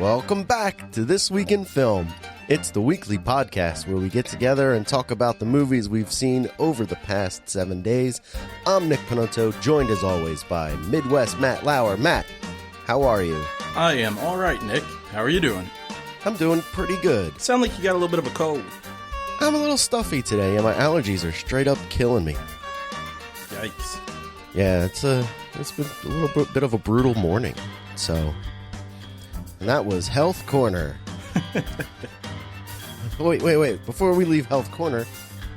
Welcome back to This Week in Film. It's the weekly podcast where we get together and talk about the movies we've seen over the past 7 days. I'm Nick Panotto, joined as always by Midwest Matt Lauer. Matt, how are you? I am all right, Nick. How are you doing? I'm doing pretty good. Sound like you got a little bit of a cold. I'm a little stuffy today, and my allergies are straight up killing me. Yikes. Yeah, it's been a little bit of a brutal morning. So, and that was Health Corner. Wait. Before we leave Health Corner,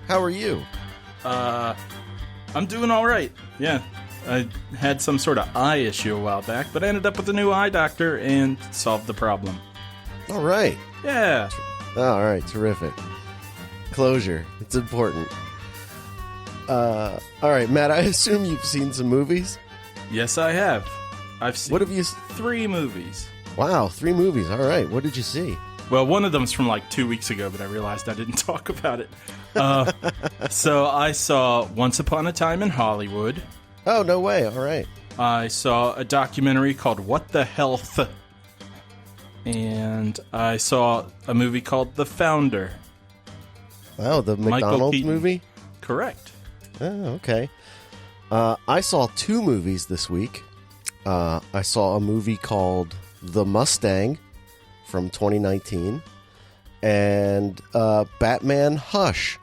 how are you? I'm doing all right. Yeah. I had some sort of eye issue a while back, but I ended up with a new eye doctor and solved the problem. All right. Yeah. All right, terrific. Closure. It's important. All right, Matt, I assume you've seen some movies? Yes, I have. I've seen what have you 3 movies. Wow, 3 movies. All right. What did you see? Well, one of them's from like 2 weeks ago, but I realized I didn't talk about it. So I saw Once Upon a Time in Hollywood. Oh, no way. All right. I saw a documentary called What the Health. And I saw a movie called The Founder. Wow, the McDonald's movie? Correct. Oh, okay. I saw 2 movies this week. I saw a movie called The Mustang from 2019 and Batman Hush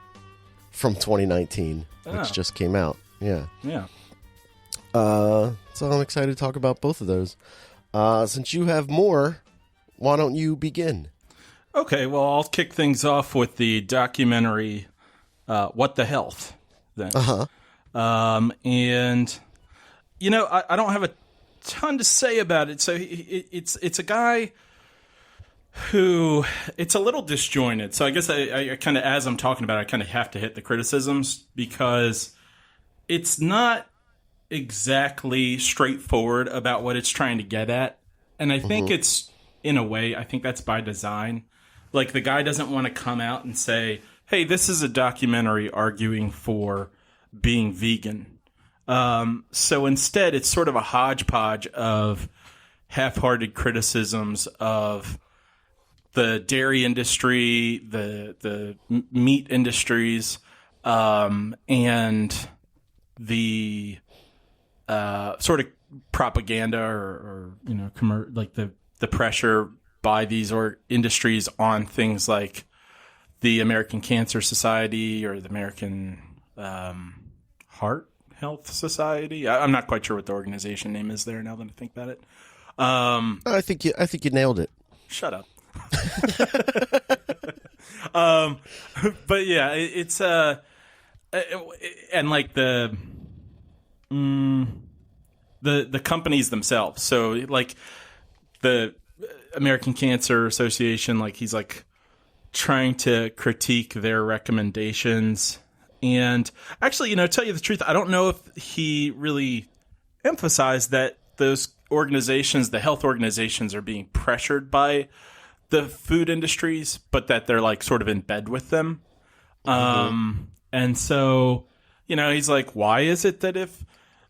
from 2019, which just came out. Yeah. So I'm excited to talk about both of those. Since you have more, why don't you begin? Okay, well, I'll kick things off with the documentary What the Health then. Uh-huh. And, you know, I don't have a ton to say about it. So it's a guy who, it's a little disjointed. So I guess I kind of, as I'm talking about it, I kind of have to hit the criticisms because it's not exactly straightforward about what it's trying to get at. And I think it's, in a way, I think that's by design. Like, the guy doesn't want to come out and say, hey, this is a documentary arguing for being vegan. So instead, it's sort of a hodgepodge of half-hearted criticisms of the dairy industry, the meat industries, and the sort of propaganda or you know, like the pressure by these industries on things like the American Cancer Society or the American Heart Health Society. I'm not quite sure what the organization name is there now that I think about it. I think you nailed it. Shut up. But yeah, it's and like the companies themselves. So like the American Cancer Association, like he's like trying to critique their recommendations. And actually, you know, tell you the truth, I don't know if he really emphasized that those organizations, the health organizations, are being pressured by the food industries, but that they're like sort of in bed with them. And so, you know, he's like, why is it that if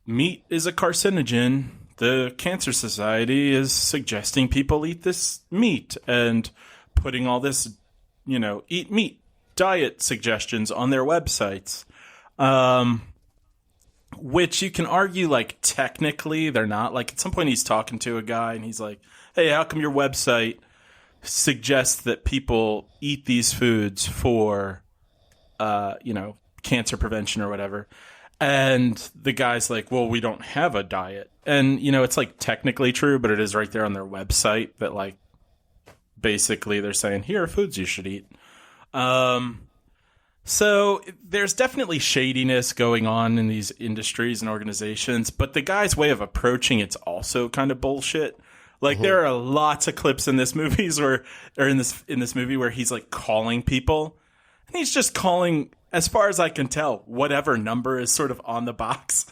meat is a carcinogen, the Cancer Society is suggesting people eat this meat and putting all this, you know, eat meat diet suggestions on their websites, which you can argue, like, technically they're not. Like, at some point he's talking to a guy and he's like, hey, how come your website suggests that people eat these foods for, you know, cancer prevention or whatever? And the guy's like, well, we don't have a diet. And, you know, it's like technically true, but it is right there on their website that, like, basically they're saying, here are foods you should eat. So there's definitely shadiness going on in these industries and organizations, but the guy's way of approaching it's also kind of bullshit. Like, there are lots of clips in this movies in this movie where he's like calling people, and he's just calling, as far as I can tell, whatever number is sort of on the box.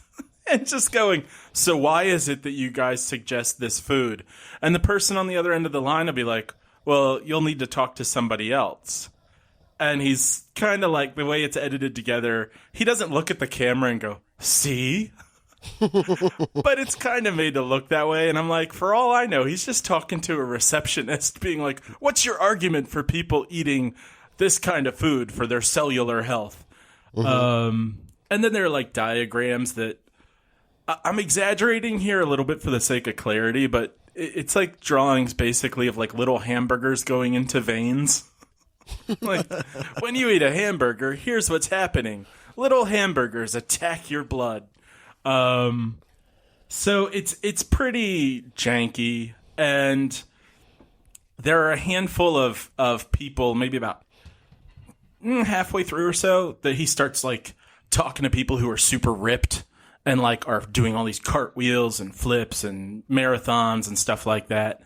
And just going, so why is it that you guys suggest this food? And the person on the other end of the line will be like, well, you'll need to talk to somebody else. And he's kind of like, the way it's edited together, he doesn't look at the camera and go, see? But it's kind of made to look that way. And I'm like, for all I know, he's just talking to a receptionist being like, what's your argument for people eating this kind of food for their cellular health? And then there are like diagrams that I'm exaggerating here a little bit for the sake of clarity, but it's like drawings basically of like little hamburgers going into veins. Like, when you eat a hamburger, here's what's happening. Little hamburgers attack your blood. So it's pretty janky, and there are a handful of people, maybe about halfway through or so, that he starts like talking to people who are super ripped and like are doing all these cartwheels and flips and marathons and stuff like that.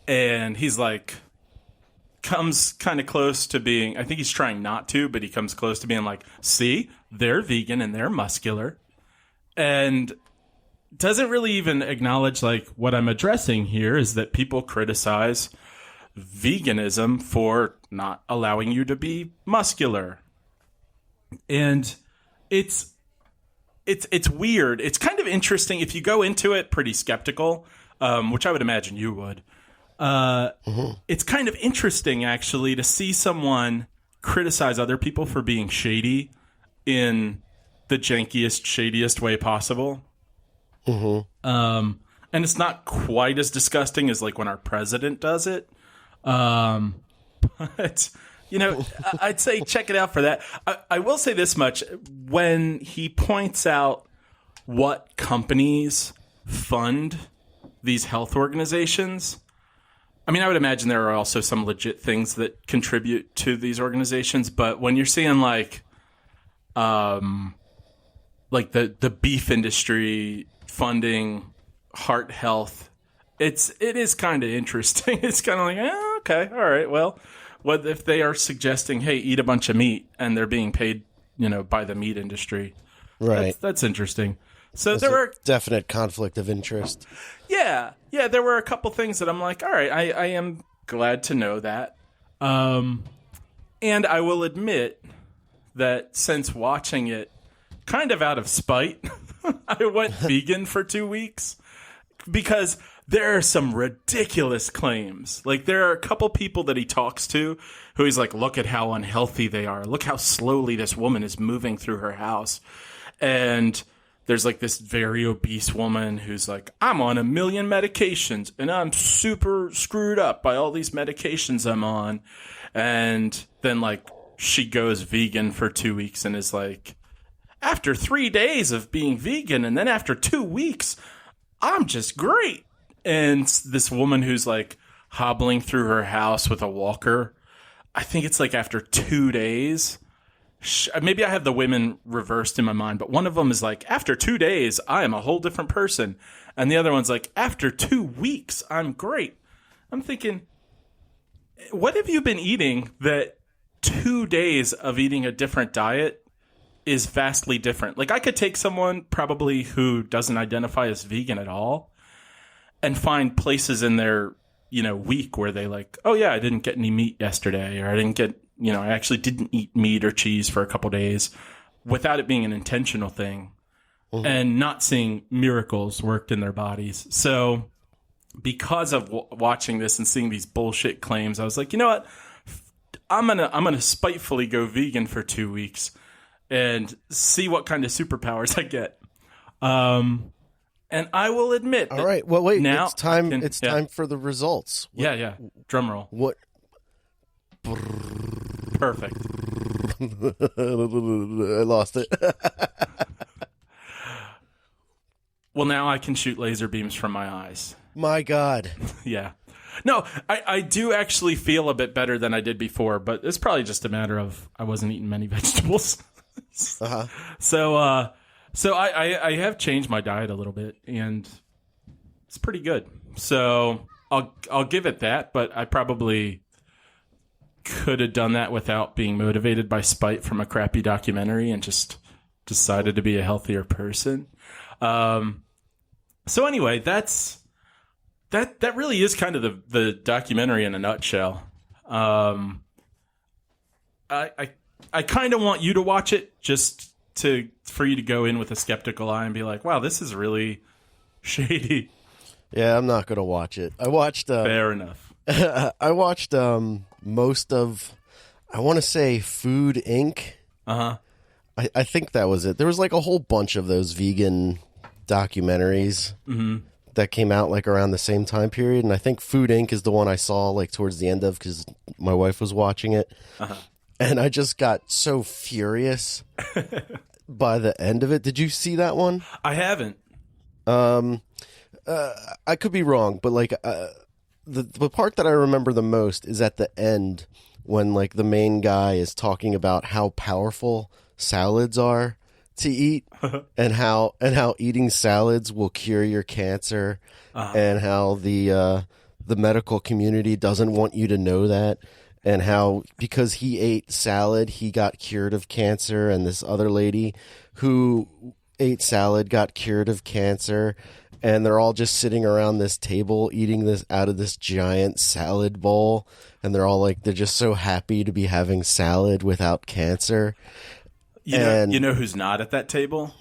And he's like, comes kind of close to being, I think he's trying not to, but he comes close to being like, see, they're vegan and they're muscular. And doesn't really even acknowledge like what I'm addressing here is that people criticize veganism for not allowing you to be muscular. And it's weird. It's kind of interesting if you go into it pretty skeptical, which I would imagine you would. It's kind of interesting actually to see someone criticize other people for being shady in the jankiest, shadiest way possible. And it's not quite as disgusting as like when our president does it. But, you know, I'd say check it out for that. I will say this much. When he points out what companies fund these health organizations, I mean, I would imagine there are also some legit things that contribute to these organizations. But when you're seeing like the beef industry funding heart health, it is kind of interesting. It's kind of like, okay, all right, well, what if they are suggesting, hey, eat a bunch of meat, and they're being paid, you know, by the meat industry? Right. That's interesting. So There's there were definite conflict of interest. Yeah, there were a couple things that I'm like, all right, I am glad to know that. And I will admit that since watching it, kind of out of spite, I went vegan for 2 weeks because there are some ridiculous claims. Like, there are a couple people that he talks to who he's like, look at how unhealthy they are. Look how slowly this woman is moving through her house. And there's like this very obese woman who's like, I'm on 1 million medications and I'm super screwed up by all these medications I'm on. And then like she goes vegan for 2 weeks and is like, after 3 days of being vegan and then after 2 weeks, I'm just great. And this woman who's like hobbling through her house with a walker, I think it's like after 2 days. Maybe I have the women reversed in my mind, but one of them is like, after 2 days, I am a whole different person. And the other one's like, after 2 weeks, I'm great. I'm thinking, what have you been eating that 2 days of eating a different diet is vastly different? Like, I could take someone probably who doesn't identify as vegan at all and find places in their, you know, week where they like, oh yeah, I didn't get any meat yesterday, or I didn't get, you know, I actually didn't eat meat or cheese for a couple days without it being an intentional thing and not seeing miracles worked in their bodies. So because of watching this and seeing these bullshit claims, I was like, you know what? I'm gonna spitefully go vegan for 2 weeks and see what kind of superpowers I get. And I will admit, all right. Well, wait. Now it's time. It's time for the results. Yeah. Drum roll. What? Perfect. I lost it. Well, now I can shoot laser beams from my eyes. My God. Yeah. No, I do actually feel a bit better than I did before, but it's probably just a matter of I wasn't eating many vegetables. Uh-huh. So I have changed my diet a little bit, and it's pretty good. So I'll give it that, but I probably could have done that without being motivated by spite from a crappy documentary and just decided to be a healthier person. So anyway, that really is kind of the documentary in a nutshell. I kind of want you to watch it just for you to go in with a skeptical eye and be like, wow, this is really shady. Yeah, I'm not gonna watch it. I watched. Fair enough. I watched most of. I want to say Food Inc. I think that was it. There was like a whole bunch of those vegan documentaries that came out like around the same time period, and I think Food Inc. is the one I saw like towards the end of because my wife was watching it, and I just got so furious by the end of it. Did you see that one? I haven't. I could be wrong, but like the part that I remember the most is at the end when like the main guy is talking about how powerful salads are to eat and how eating salads will cure your cancer and how the medical community doesn't want you to know that, and how because he ate salad he got cured of cancer, and this other lady who ate salad got cured of cancer. And they're all just sitting around this table eating this out of this giant salad bowl. And they're all like, they're just so happy to be having salad without cancer. You know who's not at that table?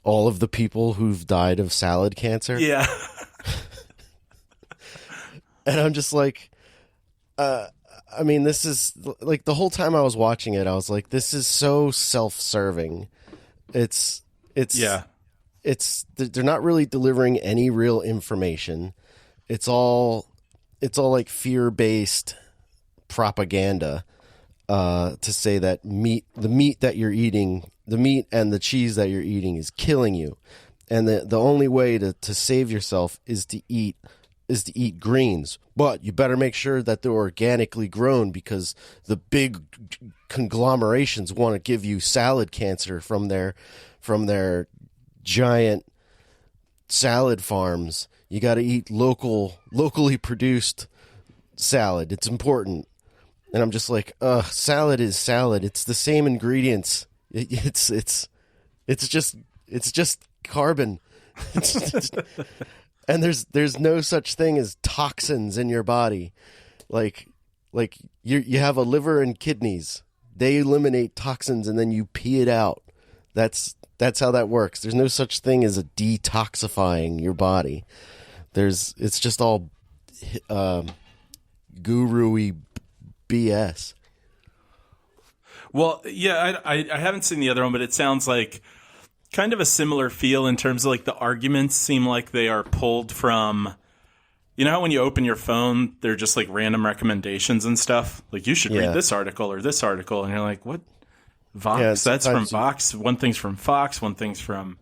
All of the people who've died of salad cancer. Yeah. And I'm just like, I mean, this is like the whole time I was watching it, I was like, this is so self-serving. It's they're not really delivering any real information. It's all like fear-based propaganda to say that the meat that you're eating, the meat and the cheese that you're eating is killing you, and the only way to save yourself is to eat greens. But you better make sure that they're organically grown because the big conglomerations want to give you salad cancer from their giant salad farms. You got to eat locally produced salad. It's important. And I'm just like, salad is salad. It's the same ingredients. It's just carbon. And there's no such thing as toxins in your body. Like you have a liver and kidneys. They eliminate toxins and then you pee it out. That's how that works. There's no such thing as a detoxifying your body. It's just all guru-y BS. Well, yeah, I haven't seen the other one, but it sounds like kind of a similar feel in terms of like the arguments seem like they are pulled from, you know how when you open your phone, they're just like random recommendations and stuff? Like you should read this article or this article. And you're like, what? Vox, yeah, that's from Vox. One thing's from Fox, one thing's from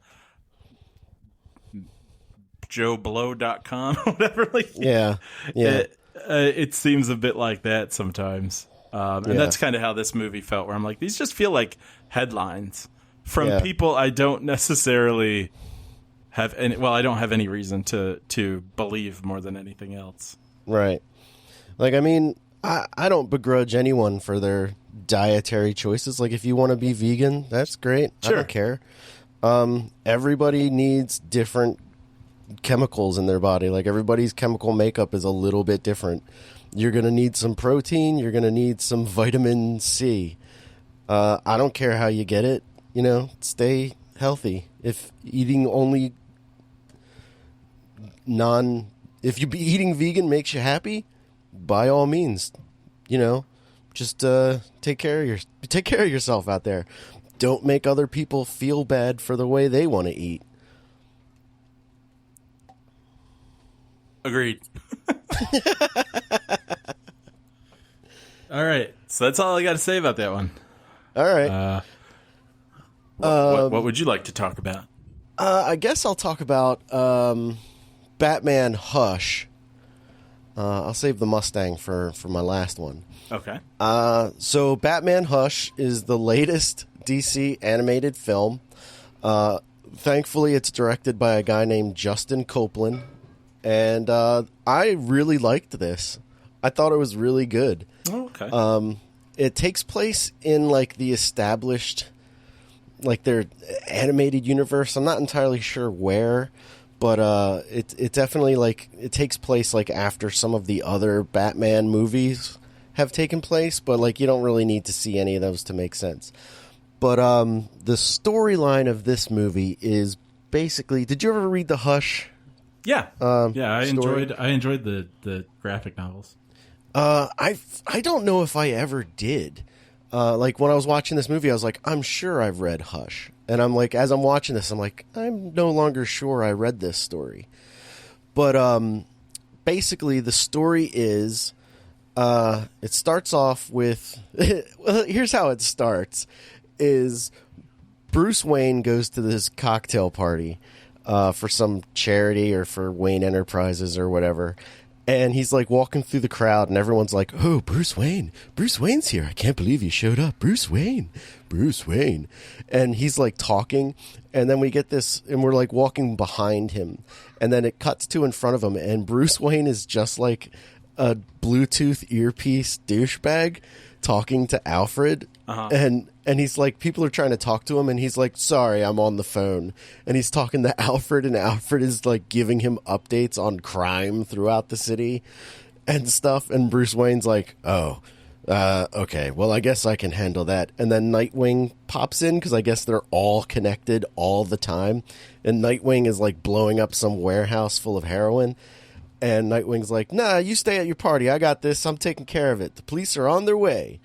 JoeBlow.com, whatever. Like, yeah. It seems a bit like that sometimes. And that's kind of how this movie felt, where I'm like, these just feel like headlines from people I don't necessarily have any, well, I don't have any reason to believe more than anything else. Right. Like, I mean, I don't begrudge anyone for their dietary choices. Like, if you want to be vegan, that's great. Sure. I don't care. Everybody needs different chemicals in their body. Like, everybody's chemical makeup is a little bit different. You're going to need some protein. You're going to need some vitamin C. I don't care how you get it. You know, stay healthy. If eating only if you be eating vegan makes you happy, by all means, you know, just take care of yourself out there. Don't make other people feel bad for the way they want to eat. Agreed. All right, so that's all I got to say about that one. All right. What would you like to talk about? I guess I'll talk about Batman Hush. I'll save the Mustang for my last one. Okay. So Batman Hush is the latest DC animated film. Thankfully, it's directed by a guy named Justin Copeland. And I really liked this. I thought it was really good. Oh, okay. It takes place in, like, the established, like, their animated universe. I'm not entirely sure where, but it definitely, like, it takes place, like, after some of the other Batman movies have taken place. But, like, you don't really need to see any of those to make sense. But the storyline of this movie is basically, did you ever read the Hush? Yeah. I story? enjoyed the graphic novels. I don't know if I ever did. Like when I was watching this movie, I was like, I'm sure I've read Hush. And I'm like, as I'm watching this, I'm like, I'm no longer sure I read this story. But basically the story is, it starts off with, well, here's how it starts, is Bruce Wayne goes to this cocktail party for some charity or for Wayne Enterprises or whatever. And he's like walking through the crowd and everyone's like, oh, Bruce Wayne's here. I can't believe you showed up. Bruce Wayne. And he's like talking. And then we get this and we're like walking behind him. And then it cuts to in front of him. And Bruce Wayne is just like a Bluetooth earpiece douchebag talking to Alfred. And he's like, people are trying to talk to him, and he's like, sorry, I'm on the phone. And he's talking to Alfred, and Alfred is like giving him updates on crime throughout the city and stuff. And Bruce Wayne's like, okay, well, I guess I can handle that. And then Nightwing pops in, because I guess they're all connected all the time. And Nightwing is like blowing up some warehouse full of heroin. And Nightwing's like, nah, you stay at your party. I got this. I'm taking care of it. The police are on their way.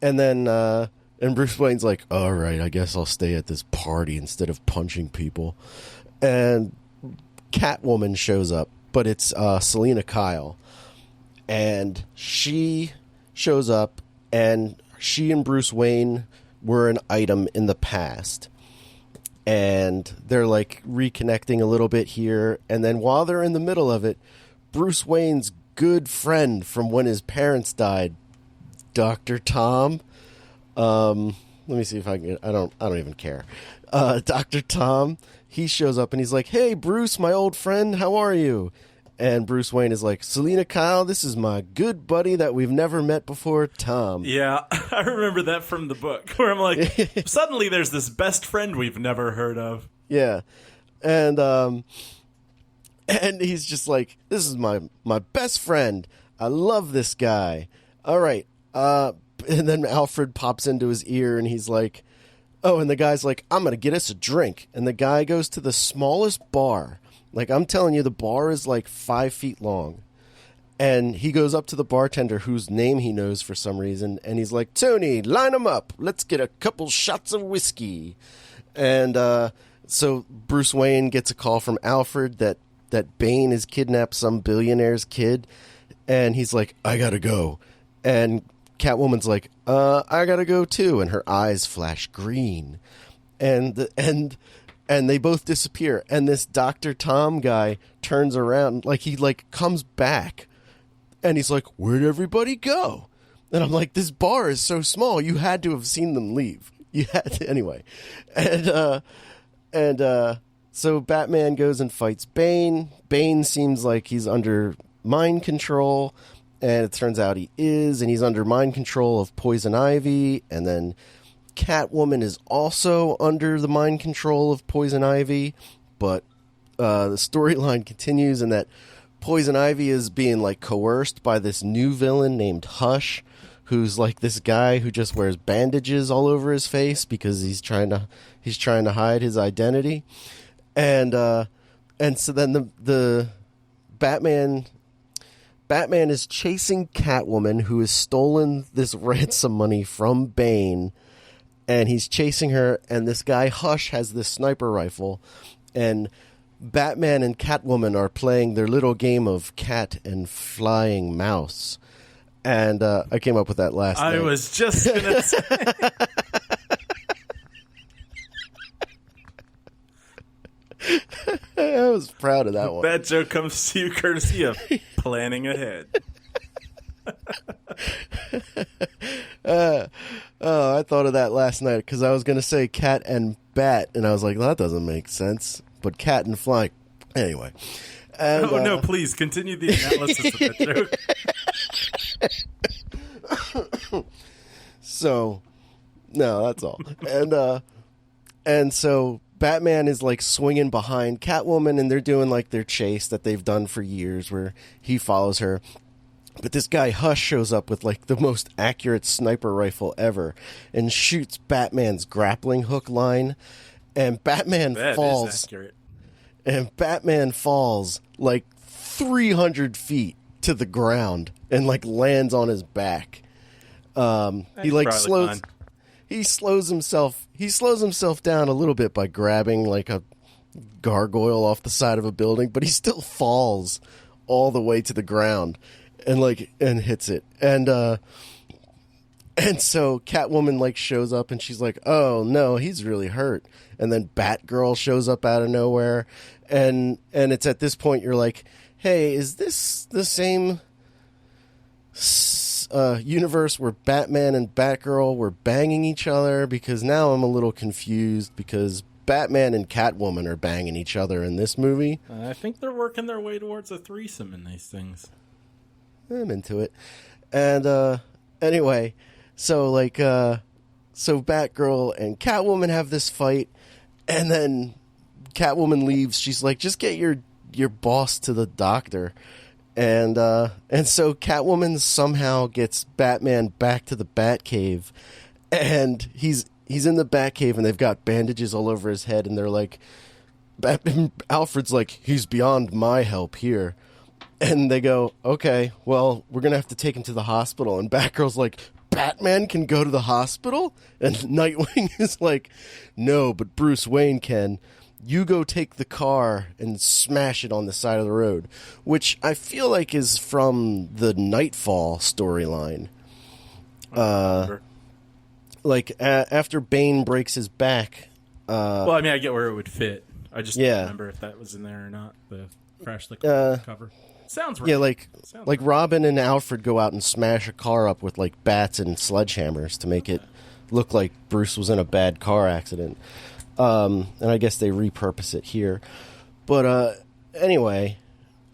And then, and Bruce Wayne's like, all right, I guess I'll stay at this party instead of punching people. And Catwoman shows up, but it's Selena Kyle. And she shows up, and she and Bruce Wayne were an item in the past. And they're like reconnecting a little bit here. And then while they're in the middle of it, Bruce Wayne's good friend from when his parents died, Dr. Tom. Let me see if I can. I don't even care. Dr. Tom. He shows up and he's like, "Hey, Bruce, my old friend, how are you?" And Bruce Wayne is like, "Selena Kyle, this is my good buddy that we've never met before, Tom." Yeah, I remember that from the book where I'm like, suddenly there's this best friend we've never heard of. Yeah, and he's just like, "This is my best friend. I love this guy." All right. And then Alfred pops into his ear and he's like, oh, and the guy's like, I'm going to get us a drink. And the guy goes to the smallest bar. Like, I'm telling you, the bar is like 5 feet long. And he goes up to the bartender whose name he knows for some reason. And he's like, Tony, line him up. Let's get a couple shots of whiskey. And so Bruce Wayne gets a call from Alfred that Bane has kidnapped some billionaire's kid. And he's like, I got to go. And Catwoman's like, I gotta go too, and her eyes flash green, and they both disappear. And this Dr. Tom guy turns around, like he like comes back, and he's like, "Where'd everybody go?" And I'm like, "This bar is so small, you had to have seen them leave. You had to anyway." And so Batman goes and fights Bane. Bane seems like he's under mind control. And it turns out he is, and he's under mind control of Poison Ivy. And then Catwoman is also under the mind control of Poison Ivy. But the storyline continues in that Poison Ivy is being like coerced by this new villain named Hush, who's like this guy who just wears bandages all over his face because he's trying to hide his identity. And so then the Batman is chasing Catwoman, who has stolen this ransom money from Bane, and he's chasing her, and this guy Hush has this sniper rifle, and Batman and Catwoman are playing their little game of cat and flying mouse. And I came up with that last night. I was just going to say. I was proud of that one. That joke comes to you courtesy of planning ahead. I thought of that last night because I was going to say cat and bat, and I was like, well, that doesn't make sense. But cat and fly. Anyway. And, no, please continue the analysis of that joke. So, no, that's all. And so Batman is like swinging behind Catwoman, and they're doing like their chase that they've done for years where he follows her. But this guy Hush shows up with like the most accurate sniper rifle ever and shoots Batman's grappling hook line, and Batman That falls. is accurate. And Batman falls like 300 feet to the ground and like lands on his back. He like slows himself down a little bit by grabbing like a gargoyle off the side of a building, but he still falls all the way to the ground and hits it. And so Catwoman like shows up and she's like, "Oh no, he's really hurt." And then Batgirl shows up out of nowhere, and it's at this point you're like, "Hey, is this the same universe where Batman and Batgirl were banging each other?" Because now I'm a little confused because Batman and Catwoman are banging each other in this movie. I think they're working their way towards a threesome in these things. I'm into it. And anyway, so Batgirl and Catwoman have this fight, and then Catwoman leaves. She's like, "Just get your boss to the doctor." And so Catwoman somehow gets Batman back to the Batcave, and he's in the Batcave, and they've got bandages all over his head, and they're like, Alfred's like, "He's beyond my help here." And they go, "Okay, well, we're going to have to take him to the hospital." And Batgirl's like, "Batman can go to the hospital?" And Nightwing is like, "No, but Bruce Wayne can. You go take the car and smash it on the side of the road," which I feel like is from the Nightfall storyline. After Bane breaks his back. Well, I mean, I get where it would fit. I just don't remember if that was in there or not. The Crash the Car cover. Sounds right. Yeah, like Robin and Alfred go out and smash a car up with like bats and sledgehammers to make it look like Bruce was in a bad car accident. And I guess they repurpose it here. But anyway,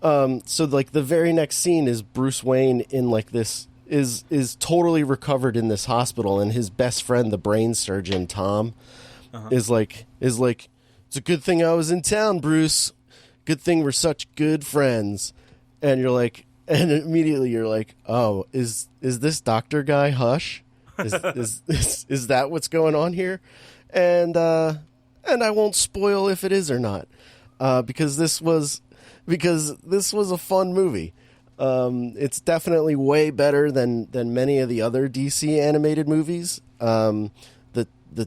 so like the very next scene is Bruce Wayne in like this is totally recovered in this hospital, and his best friend, the brain surgeon Tom, is like, "It's a good thing I was in town, Bruce. Good thing we're such good friends." And you're like, and immediately you're like, "Oh, is this doctor guy Hush? Is that what's going on here?" And I won't spoil if it is or not, because this was a fun movie. It's definitely way better than many of the other DC animated movies. The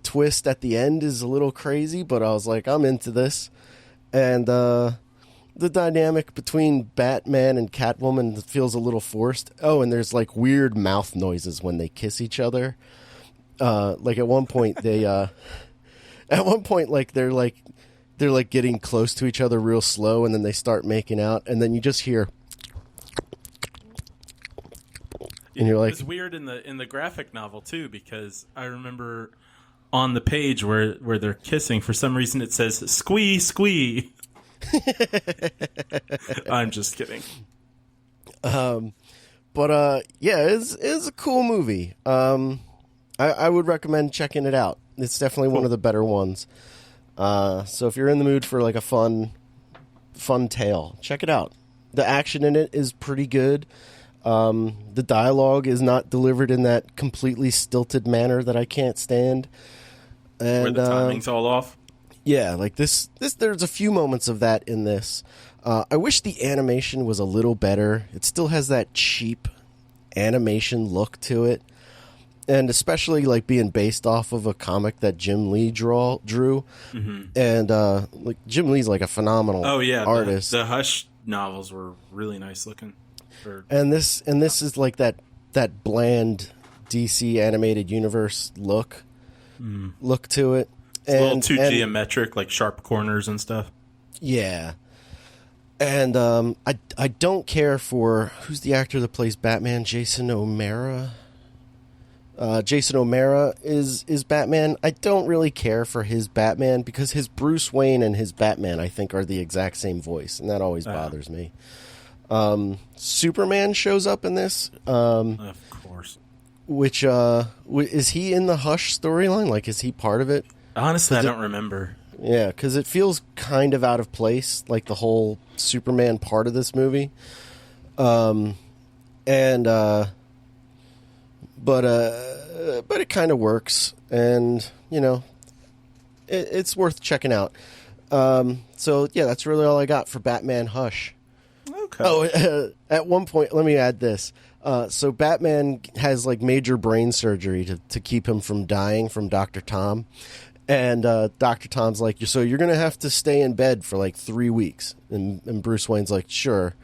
twist at the end is a little crazy, but I was like, I'm into this. And the dynamic between Batman and Catwoman feels a little forced. Oh, and there's like weird mouth noises when they kiss each other. Like at one point like they're getting close to each other real slow, and then they start making out, and then you just hear, and you're like, it's weird in the graphic novel too, because I remember on the page where they're kissing, for some reason it says "squee squee." I'm just kidding. But it's a cool movie. I would recommend checking it out. It's definitely one of the better ones. So if you're in the mood for like a fun tale, check it out. The action in it is pretty good. The dialogue is not delivered in that completely stilted manner that I can't stand. And, where the timing's all off. Yeah, like this. There's a few moments of that in this. I wish the animation was a little better. It still has that cheap animation look to it. And especially like being based off of a comic that Jim Lee drew. Mm-hmm. And like Jim Lee's like a phenomenal artist. The Hush novels were really nice looking. And this is like that bland DC animated universe look to it. It's a little too geometric, like sharp corners and stuff. Yeah. And I don't care for, who's the actor that plays Batman? Jason O'Mara. Jason O'Mara is Batman. I don't really care for his Batman because his Bruce Wayne and his Batman, I think, are the exact same voice, and that always bothers me. Superman shows up in this. Of course. Which is he in the Hush storyline? Like, is he part of it? Honestly, I don't remember. Yeah, because it feels kind of out of place, like the whole Superman part of this movie. and but it kind of works, and it's worth checking out. So yeah, that's really all I got for Batman Hush. Okay. Oh, at one point, let me add this. So Batman has like major brain surgery to keep him from dying from Dr. Tom. And Dr. Tom's like, so you're going to have to stay in bed for like 3 weeks. And Bruce Wayne's like, sure.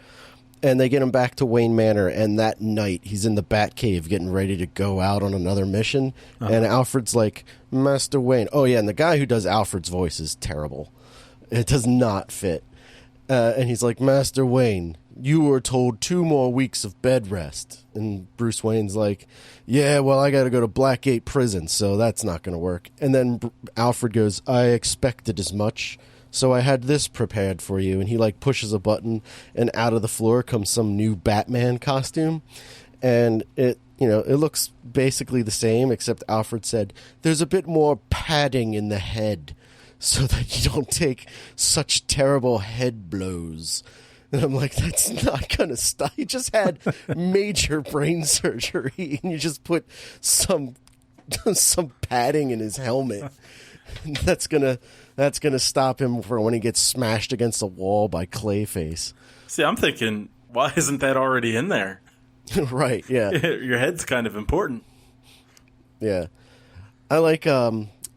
And they get him back to Wayne Manor. And that night, he's in the Batcave getting ready to go out on another mission. Uh-huh. And Alfred's like, Master Wayne. Oh, yeah. And the guy who does Alfred's voice is terrible. It does not fit. And he's like, Master Wayne, you were told 2 more weeks of bed rest. And Bruce Wayne's like, yeah, well, I got to go to Blackgate Prison, so that's not going to work. And then Alfred goes, I expected as much, so I had this prepared for you. And he like pushes a button, and out of the floor comes some new Batman costume. And it looks basically the same, except Alfred said, there's a bit more padding in the head so that you don't take such terrible head blows. And I'm like, that's not going to stop. You just had major brain surgery, and you just put some padding in his helmet. That's gonna stop him for when he gets smashed against a wall by Clayface. See, I'm thinking, why isn't that already in there? Right, yeah. Your head's kind of important. Yeah. I like,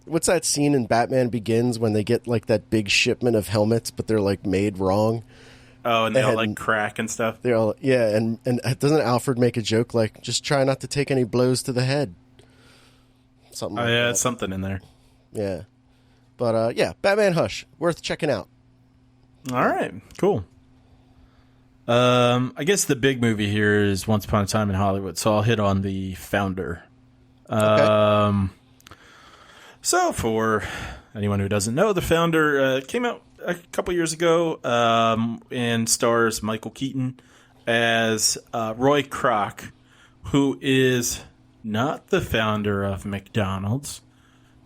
what's that scene in Batman Begins when they get like that big shipment of helmets, but they're like made wrong? Oh, and they all like crack and stuff. They're all, yeah, and doesn't Alfred make a joke like, just try not to take any blows to the head? Something like that. It's something in there. Yeah. But yeah, Batman Hush, worth checking out. All right, cool. I guess the big movie here is Once Upon a Time in Hollywood, so I'll hit on The Founder. Okay. So for anyone who doesn't know, The Founder came out a couple years ago and stars Michael Keaton as Roy Kroc, who is not the founder of McDonald's,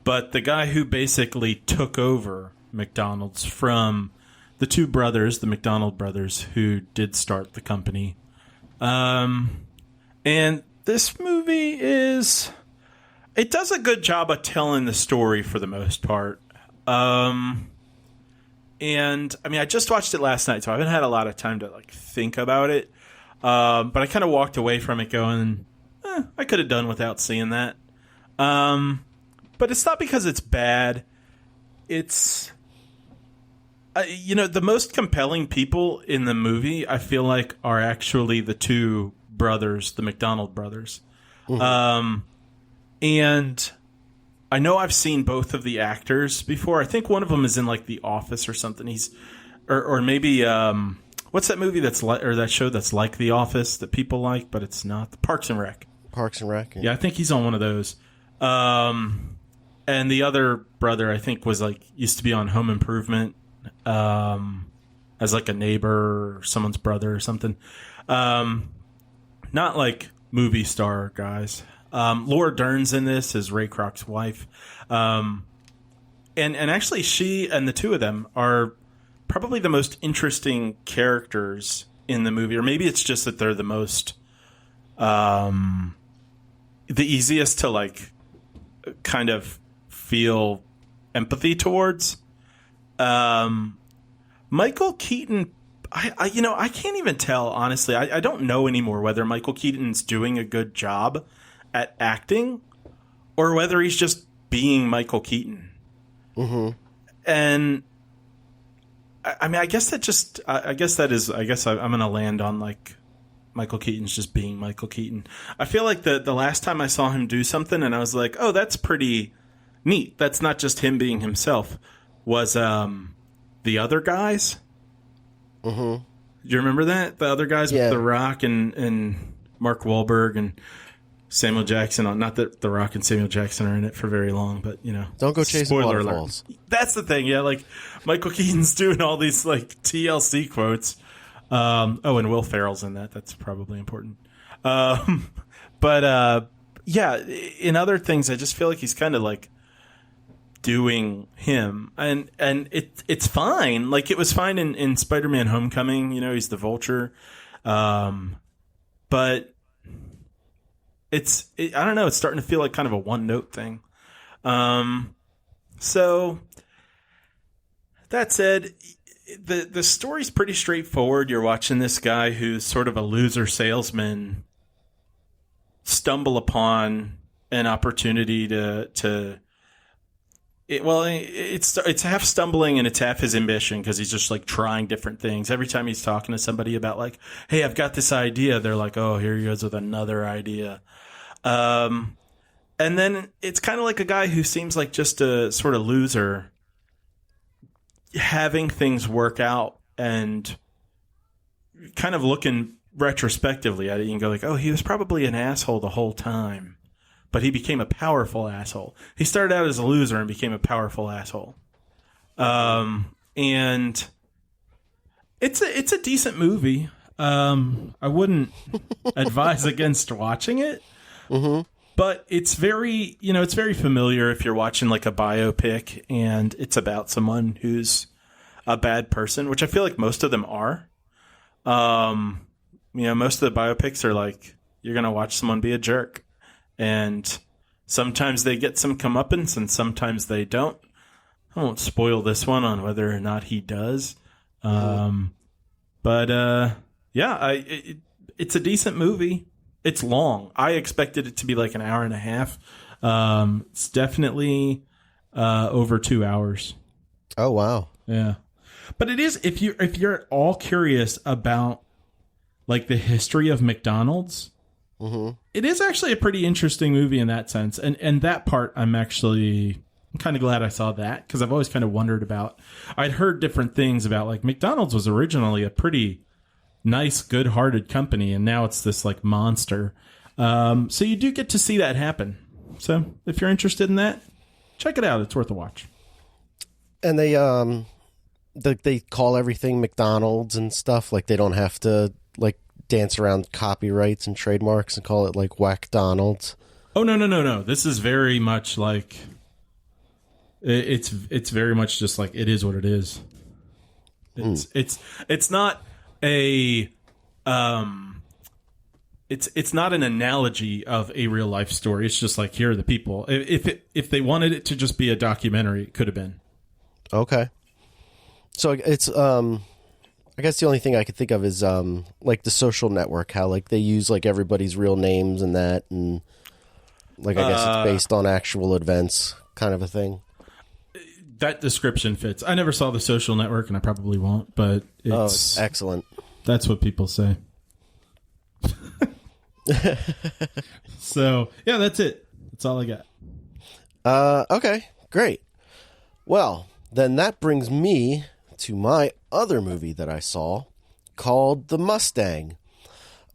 but the guy who basically took over McDonald's from the two brothers, the McDonald brothers, who did start the company. And this movie it does a good job of telling the story for the most part. And I mean, I just watched it last night, so I haven't had a lot of time to like think about it. But I kind of walked away from it going, I could have done without seeing that. But it's not because it's bad. It's, the most compelling people in the movie, I feel like, are actually the two brothers, the McDonald brothers. Mm-hmm. And I know I've seen both of the actors before. I think one of them is in like The Office or something. Or maybe what's that movie or that show that's like The Office that people like, but it's not? Parks and Rec. Parks and Rec. Yeah, I think he's on one of those. And the other brother, I think, used to be on Home Improvement as like a neighbor or someone's brother or something. Not like movie star guys. Laura Dern's in this as Ray Kroc's wife. And actually she and the two of them are probably the most interesting characters in the movie. Or maybe it's just that they're the most, the easiest to like kind of feel empathy towards. Michael Keaton, I can't even tell, honestly. I don't know anymore whether Michael Keaton's doing a good job at acting or whether he's just being Michael Keaton. Mm-hmm. And I mean, I guess I'm going to land on like Michael Keaton's just being Michael Keaton. I feel like the last time I saw him do something and I was like, oh, that's pretty neat. That's not just him being himself, was The Other Guys. Mm-hmm. Do you remember that? The Other Guys with The Rock and Mark Wahlberg and Samuel Jackson. Not that The Rock and Samuel Jackson are in it for very long, but don't go chasing waterfalls. That's the thing. Yeah, like Michael Keaton's doing all these like TLC quotes. And Will Ferrell's in that. That's probably important. But in other things, I just feel like he's kind of like doing him, and it's fine. Like it was fine in Spider-Man: Homecoming. He's the Vulture. but I don't know. It's starting to feel like kind of a one note thing. So that said, the story's pretty straightforward. You're watching this guy who's sort of a loser salesman stumble upon an opportunity it's half stumbling and it's half his ambition, because he's just like trying different things. Every time he's talking to somebody about like, hey, I've got this idea, they're like, oh, here he goes with another idea. And then it's kind of like a guy who seems like just a sort of loser having things work out, and kind of looking retrospectively at it, you can go like, oh, he was probably an asshole the whole time, but he became a powerful asshole. He started out as a loser and became a powerful asshole. And it's a decent movie. I wouldn't advise against watching it, but it's very familiar if you're watching like a biopic and it's about someone who's a bad person, which I feel like most of them are. Most of the biopics are like, you're going to watch someone be a jerk. And sometimes they get some comeuppance and sometimes they don't. I won't spoil this one on whether or not he does. It's a decent movie. It's long. I expected it to be like an hour and a half. It's definitely over 2 hours. Oh, wow. Yeah. But it is, if you're at all curious about like the history of McDonald's, it is actually a pretty interesting movie in that sense. And that part, I'm kind of glad I saw that, because I've always kind of wondered about, I'd heard different things about like McDonald's was originally a pretty nice, good-hearted company, and now it's this like monster. So you do get to see that happen. So if you're interested in that, check it out. It's worth a watch. And they call everything McDonald's and stuff. Like they don't have to like dance around copyrights and trademarks and call it like Whack-Donald's. Oh, no. This is very much like, it's very much just like, it is what it is. It's not a, it's not an analogy of a real life story. It's just like, here are the people. If they wanted it to just be a documentary, it could have been. Okay. So it's, I guess the only thing I could think of is like The Social Network, how like they use like everybody's real names and that, and like I guess it's based on actual events kind of a thing. That description fits. I never saw The Social Network, and I probably won't, but it's excellent. That's what people say. So yeah, that's it. That's all I got. Okay, great. Well, then that brings me to my other movie that I saw called The Mustang.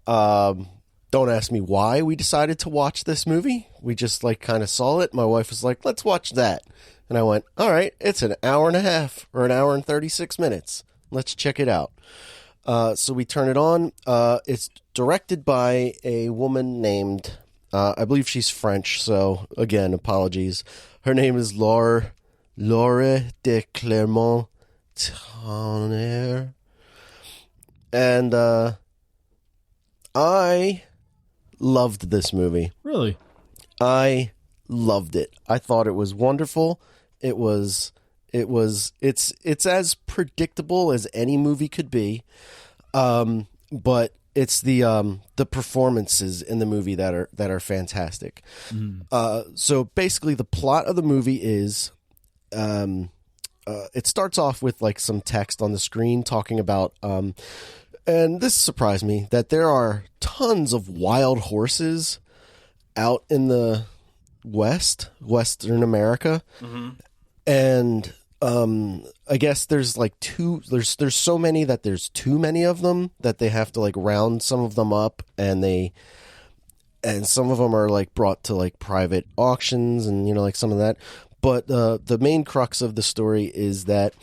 Don't ask me why we decided to watch this movie. We just like kind of saw it. My wife was like, let's watch that. And I went, all right, it's an hour and a half or an hour and 36 minutes. Let's check it out. So we turn it on. It's directed by a woman named, I believe she's French. So again, apologies. Her name is Laure de Clermont-Tonnerre. And I loved this movie. Really? I loved it. I thought it was wonderful. It's as predictable as any movie could be. But it's the performances in the movie that are fantastic. So basically the plot of the movie is, it starts off with like some text on the screen talking about, and this surprised me, that there are tons of wild horses out in the Western America. And I guess there's like there's so many that there's too many of them that they have to like round some of them up, and some of them are like brought to like private auctions and like some of that. But the main crux of the story is that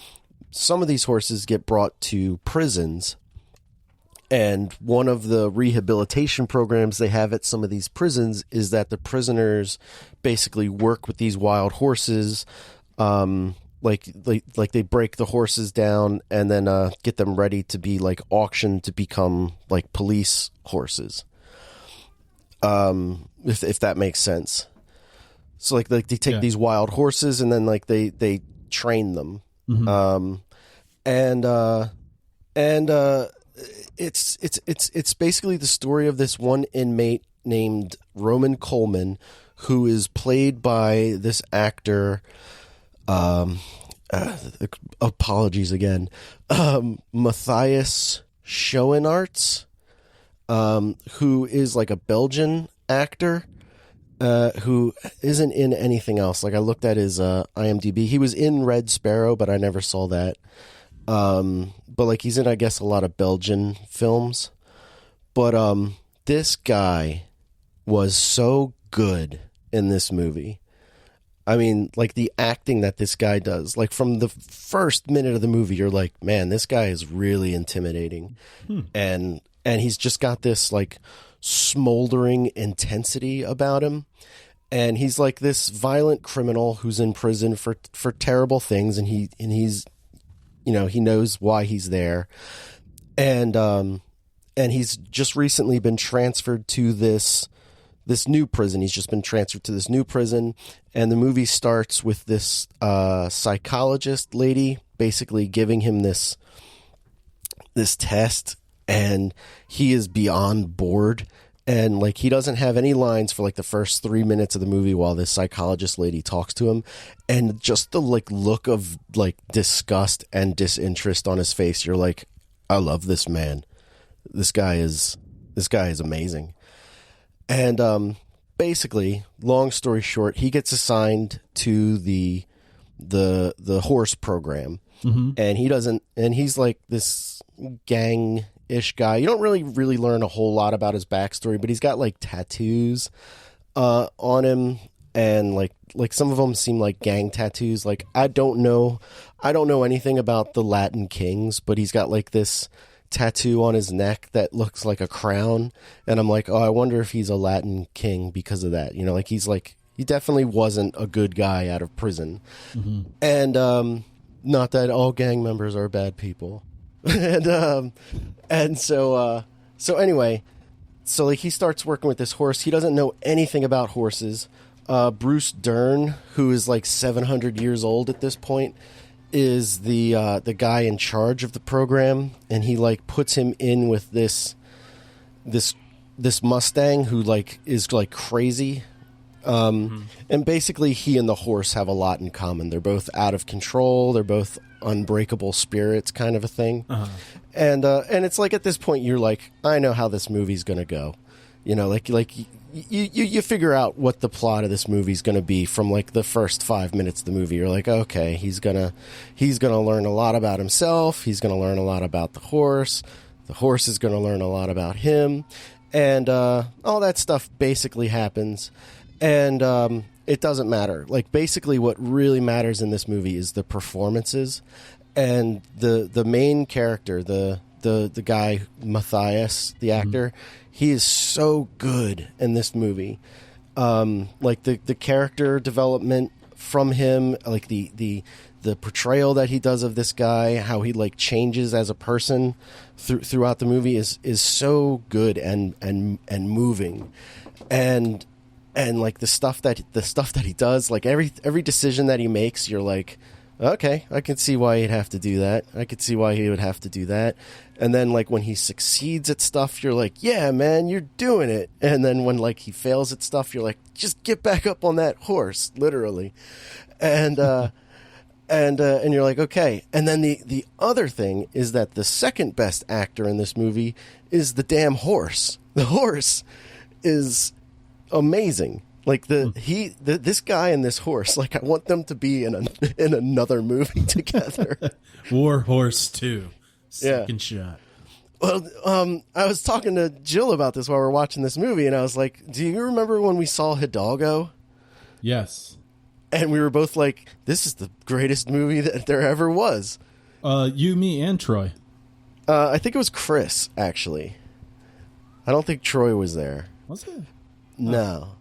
some of these horses get brought to prisons, and one of the rehabilitation programs they have at some of these prisons is that the prisoners basically work with these wild horses. Like they break the horses down and then get them ready to be like auctioned to become like police horses. If that makes sense. So like they take these wild horses and then like they train them. It's basically the story of this one inmate named Roman Coleman, who is played by this actor. Apologies again, Matthias Schoenaerts, who is like a Belgian actor, who isn't in anything else. Like I looked at his IMDb. He was in Red Sparrow, but I never saw that. But like he's in, I guess, a lot of Belgian films. But this guy was so good in this movie. I mean, like the acting that this guy does, like from the first minute of the movie, you're like, man, this guy is really intimidating. And he's just got this like smoldering intensity about him. And he's like this violent criminal who's in prison for terrible things. And he's, you know, he knows why he's there. And he's just recently been transferred to this new prison. He's just been transferred to this new prison, and the movie starts with this psychologist lady basically giving him this test, and he is beyond bored, and like he doesn't have any lines for like the first 3 minutes of the movie while this psychologist lady talks to him, and just the like look of like disgust and disinterest on his face. You're like, I love this man. This guy is amazing. And basically, long story short, he gets assigned to the horse program, and he's like this gang-ish guy. You don't really learn a whole lot about his backstory, but he's got like tattoos on him, and like some of them seem like gang tattoos. Like I don't know anything about the Latin kings, but he's got like this tattoo on his neck that looks like a crown, and I'm like, oh, I wonder if he's a Latin king because of that. You know, like he definitely wasn't a good guy out of prison. And not that all gang members are bad people. and so anyway, so like he starts working with this horse. He doesn't know anything about horses. Bruce Dern, who is like 700 years old at this point, is the guy in charge of the program, and he like puts him in with this Mustang who like is like crazy, and basically he and the horse have a lot in common. They're both out of control. They're both unbreakable spirits, kind of a thing. And it's like at this point you're like, I know how this movie's gonna go. You know, like you figure out what the plot of this movie is going to be from like the first 5 minutes of the movie. You're like, okay, he's gonna learn a lot about himself. He's gonna learn a lot about the horse. The horse is gonna learn a lot about him, and all that stuff basically happens. And it doesn't matter. Like basically, what really matters in this movie is the performances, and the main character, the guy Matthias, the actor. He is so good in this movie. Like the character development from him, like the portrayal that he does of this guy, how he like changes as a person throughout the movie is so good and moving, and like the stuff that he does, like every decision that he makes, you're like, okay, I can see why he'd have to do that. I could see why he would have to do that. And then, like, when he succeeds at stuff, you're like, yeah, man, you're doing it. And then when, like, he fails at stuff, you're like, just get back up on that horse, literally. And you're like, okay. And then the other thing is that the second best actor in this movie is the damn horse. The horse is amazing. Like this guy and this horse, like I want them to be in another movie together. War Horse 2, second shot. Well, I was talking to Jill about this while we were watching this movie, and I was like, do you remember when we saw Hidalgo? Yes. And we were both like, this is the greatest movie that there ever was. You, me, and Troy. I think it was Chris, actually. I don't think Troy was there. Was it? No.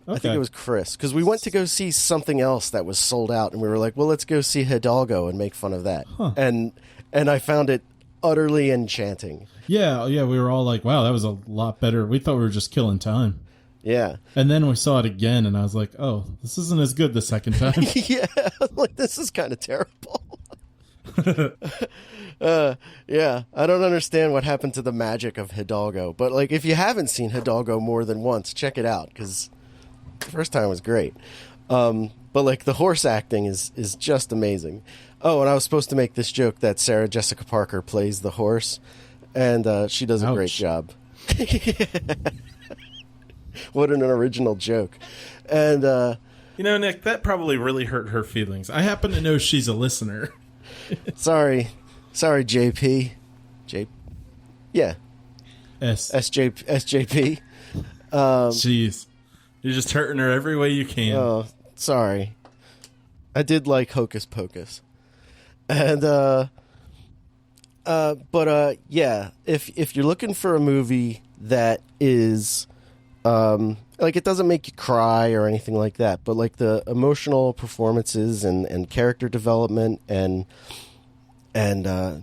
Okay. I think it was Chris, because we went to go see something else that was sold out, and we were like, well, let's go see Hidalgo and make fun of that. Huh. And I found it utterly enchanting. Yeah, we were all like, wow, that was a lot better. We thought we were just killing time. Yeah. And then we saw it again, and I was like, oh, this isn't as good the second time. Yeah, like this is kind of terrible. Yeah, I don't understand what happened to the magic of Hidalgo, but like if you haven't seen Hidalgo more than once, check it out because the first time was great. But like the horse acting is just amazing. Oh, and I was supposed to make this joke that Sarah Jessica Parker plays the horse, and she does a great job. What an original joke. And Nick, that probably really hurt her feelings. I happen to know she's a listener. Sorry, JP. Yeah. SJP. Jeez. You're just hurting her every way you can. Oh, sorry. I did like Hocus Pocus. And, yeah, if you're looking for a movie that is, like, it doesn't make you cry or anything like that, but, like, the emotional performances and character development and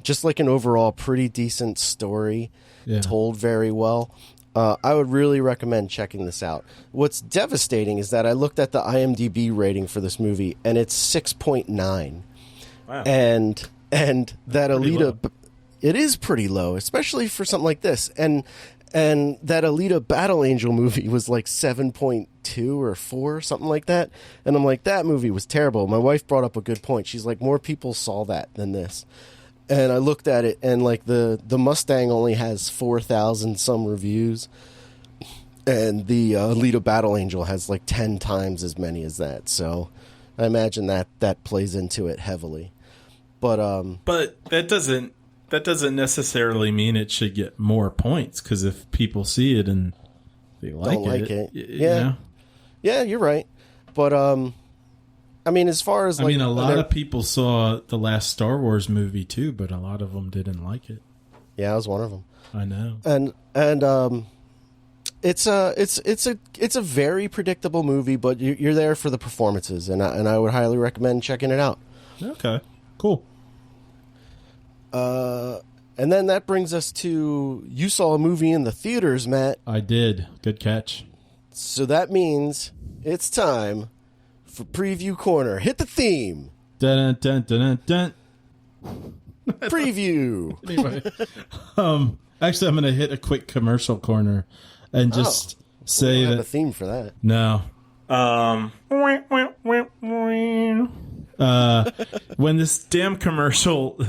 just, like, an overall pretty decent story told very well, I would really recommend checking this out. What's devastating is that I looked at the IMDb rating for this movie, and it's 6.9. Wow. And that Alita, it is pretty low, especially for something like this. And that Alita Battle Angel movie was like 7.2 or 4, something like that. And I'm like, that movie was terrible. My wife brought up a good point. She's like, more people saw that than this. And I looked at it, and like the Mustang only has 4,000 some reviews, and the Alita Battle Angel has like 10 times as many as that. So I imagine that plays into it heavily. But that doesn't necessarily mean it should get more points, because if people see it and they like it. Yeah, you're right. But I mean, as far as like, a lot of people saw the last Star Wars movie too, but a lot of them didn't like it. Yeah, I was one of them. I know. And it's a very predictable movie, but you're there for the performances, and I would highly recommend checking it out. Okay, cool. And then that brings us to, you saw a movie in the theaters, Matt. I did. Good catch. So that means it's time for Preview Corner. Hit the theme. Dun, dun, dun, dun, dun. Preview. Anyway, actually, I'm going to hit a quick commercial corner and just say we don't that have a theme for that. No. When this damn commercial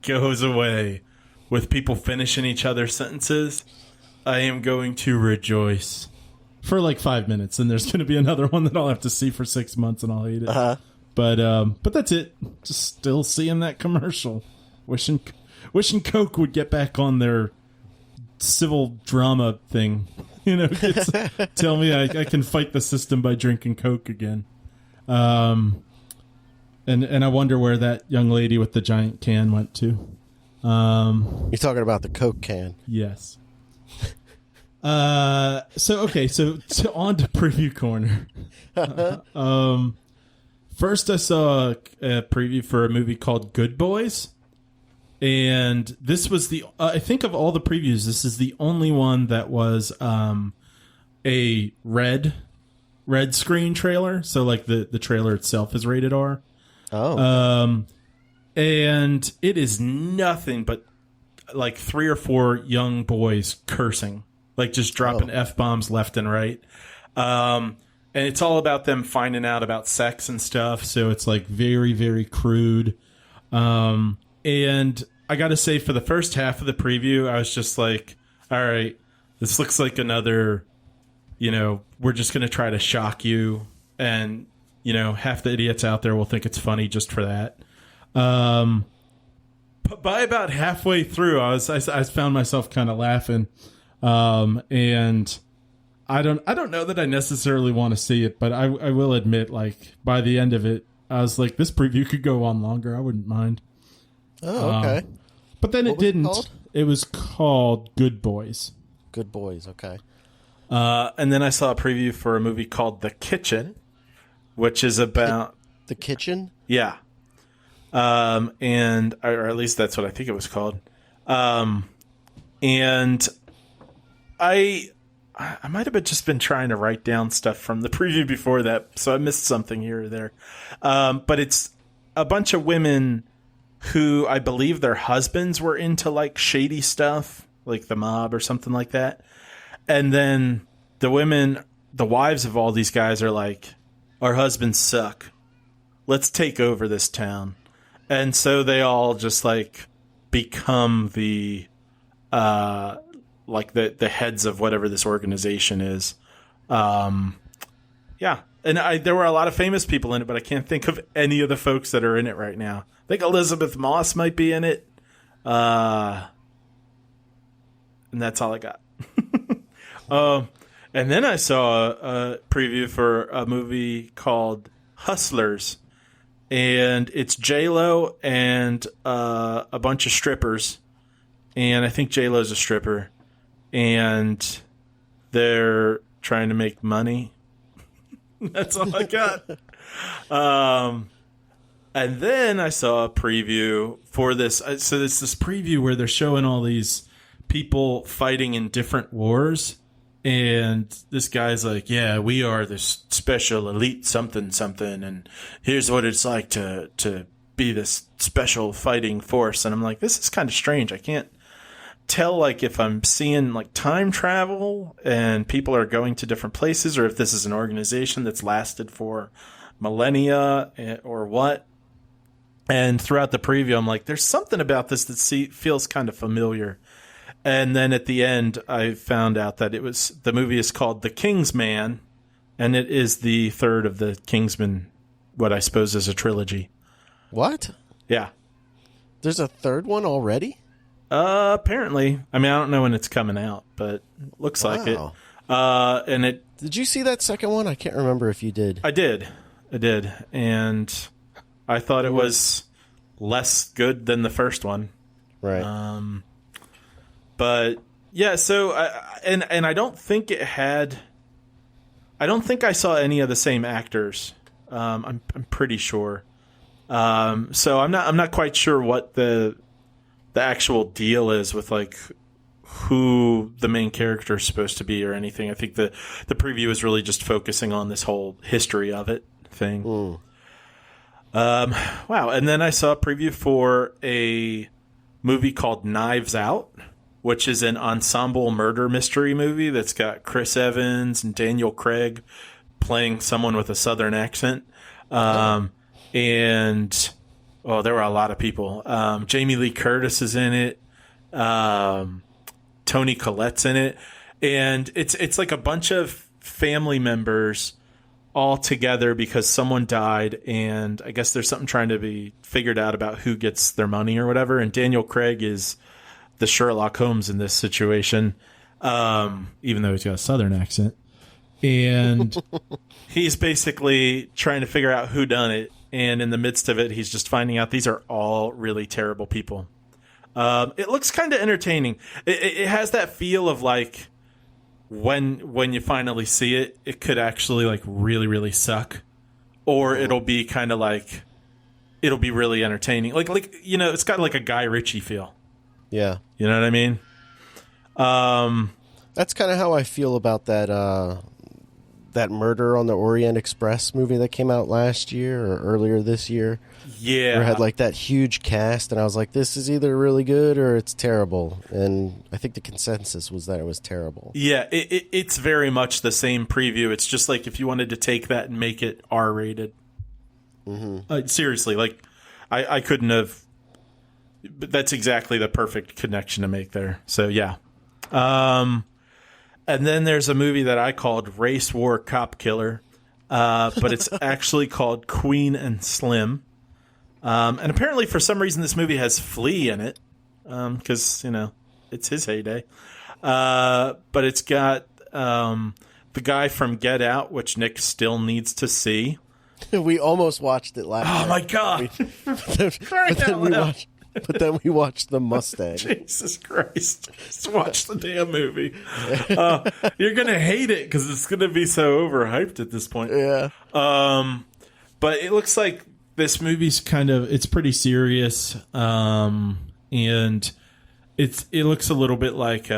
goes away with people finishing each other's sentences, I am going to rejoice for like 5 minutes, and there's going to be another one that I'll have to see for 6 months, and I'll hate it. Uh-huh. But that's it. Just still seeing that commercial, wishing Coke would get back on their civil drama thing. Tell me I can fight the system by drinking Coke again. And I wonder where that young lady with the giant can went to. You're talking about the Coke can. Yes. So on to Preview Corner. First I saw a preview for a movie called Good Boys. And this was I think of all the previews, this is the only one that was a red screen trailer. So like the trailer itself is rated R. Oh. And it is nothing but like 3 or 4 young boys cursing, like just dropping F-bombs left and right. And it's all about them finding out about sex and stuff. So it's like very, very crude. And I got to say, for the first half of the preview, I was just like, all right, this looks like another, we're just going to try to shock you. And, half the idiots out there will think it's funny just for that. But by about halfway through, I found myself kind of laughing. And I don't know that I necessarily want to see it, but I will admit, like, by the end of it, I was like, this preview could go on longer. I wouldn't mind. Oh, okay. But then it didn't. It was called Good Boys. Good Boys, okay. And then I saw a preview for a movie called The Kitchen, which is about... The Kitchen? Yeah. And or at least that's what I think it was called. And I I might have just been trying to write down stuff from the preview before that, so I missed something here or there. But it's a bunch of women who I believe their husbands were into like shady stuff, like the mob or something like that. And then the wives of all these guys are like, our husbands suck. Let's take over this town. And so they all just like become the the heads of whatever this organization is. Yeah. And there were a lot of famous people in it, but I can't think of any of the folks that are in it right now. I think Elizabeth Moss might be in it. And that's all I got. And then I saw a preview for a movie called Hustlers. And it's J-Lo and a bunch of strippers. And I think J-Lo's a stripper. And they're trying to make money. That's all I got. And then I saw a preview for this. So it's this preview where they're showing all these people fighting in different wars. And this guy's like, yeah, we are this special elite something something. And here's what it's like to be this special fighting force. And I'm like, this is kind of strange. I can't tell like if I'm seeing like time travel and people are going to different places, or if this is an organization that's lasted for millennia or what. And throughout the preview, I'm like, there's something about this that feels kind of familiar. And then at the end, I found out that the movie is called The Kingsman, and it is the third of the Kingsman, what I suppose is a trilogy. What? Yeah. There's a third one already? Apparently. I mean, I don't know when it's coming out, but looks like it. And it. Did you see that second one? I can't remember if you did. I did. And I thought it was less good than the first one. Right. But yeah, so and I don't think it had. I don't think I saw any of the same actors. I'm pretty sure. So I'm not quite sure what the actual deal is with like who the main character is supposed to be or anything. I think the preview is really just focusing on this whole history of it thing. Wow. And then I saw a preview for a movie called Knives Out, which is an ensemble murder mystery movie that's got Chris Evans and Daniel Craig playing someone with a Southern accent. And, there were a lot of people. Jamie Lee Curtis is in it. Toni Collette's in it. And it's like a bunch of family members all together because someone died, and I guess there's something trying to be figured out about who gets their money or whatever. And Daniel Craig is the Sherlock Holmes in this situation, even though he's got a Southern accent. And he's basically trying to figure out who done it. And in the midst of it, he's just finding out these are all really terrible people. It looks kind of entertaining. It has that feel of like when you finally see it, it could actually like really, really suck. Or it'll be kind of like, it'll be really entertaining. Like, it's got like a Guy Ritchie feel. Yeah. You know what I mean? That's kind of how I feel about that Murder on the Orient Express movie that came out last year or earlier this year. Yeah. Where it had like that huge cast, and I was like, this is either really good or it's terrible. And I think the consensus was that it was terrible. Yeah, it's very much the same preview. It's just like if you wanted to take that and make it R-rated. Mm-hmm. Seriously, like I couldn't have. But that's exactly the perfect connection to make there. So, yeah. And then there's a movie that I called Race War Cop Killer, but it's actually called Queen and Slim. And apparently, for some reason, this movie has Flea in it because, it's his heyday. But it's got the guy from Get Out, which Nick still needs to see. We almost watched it last night. Oh, my God. But then we watched The Mustang. Jesus Christ. Just watch the damn movie. You're going to hate it because it's going to be so overhyped at this point. Yeah. But it looks like this movie's it's pretty serious. And it looks a little bit like,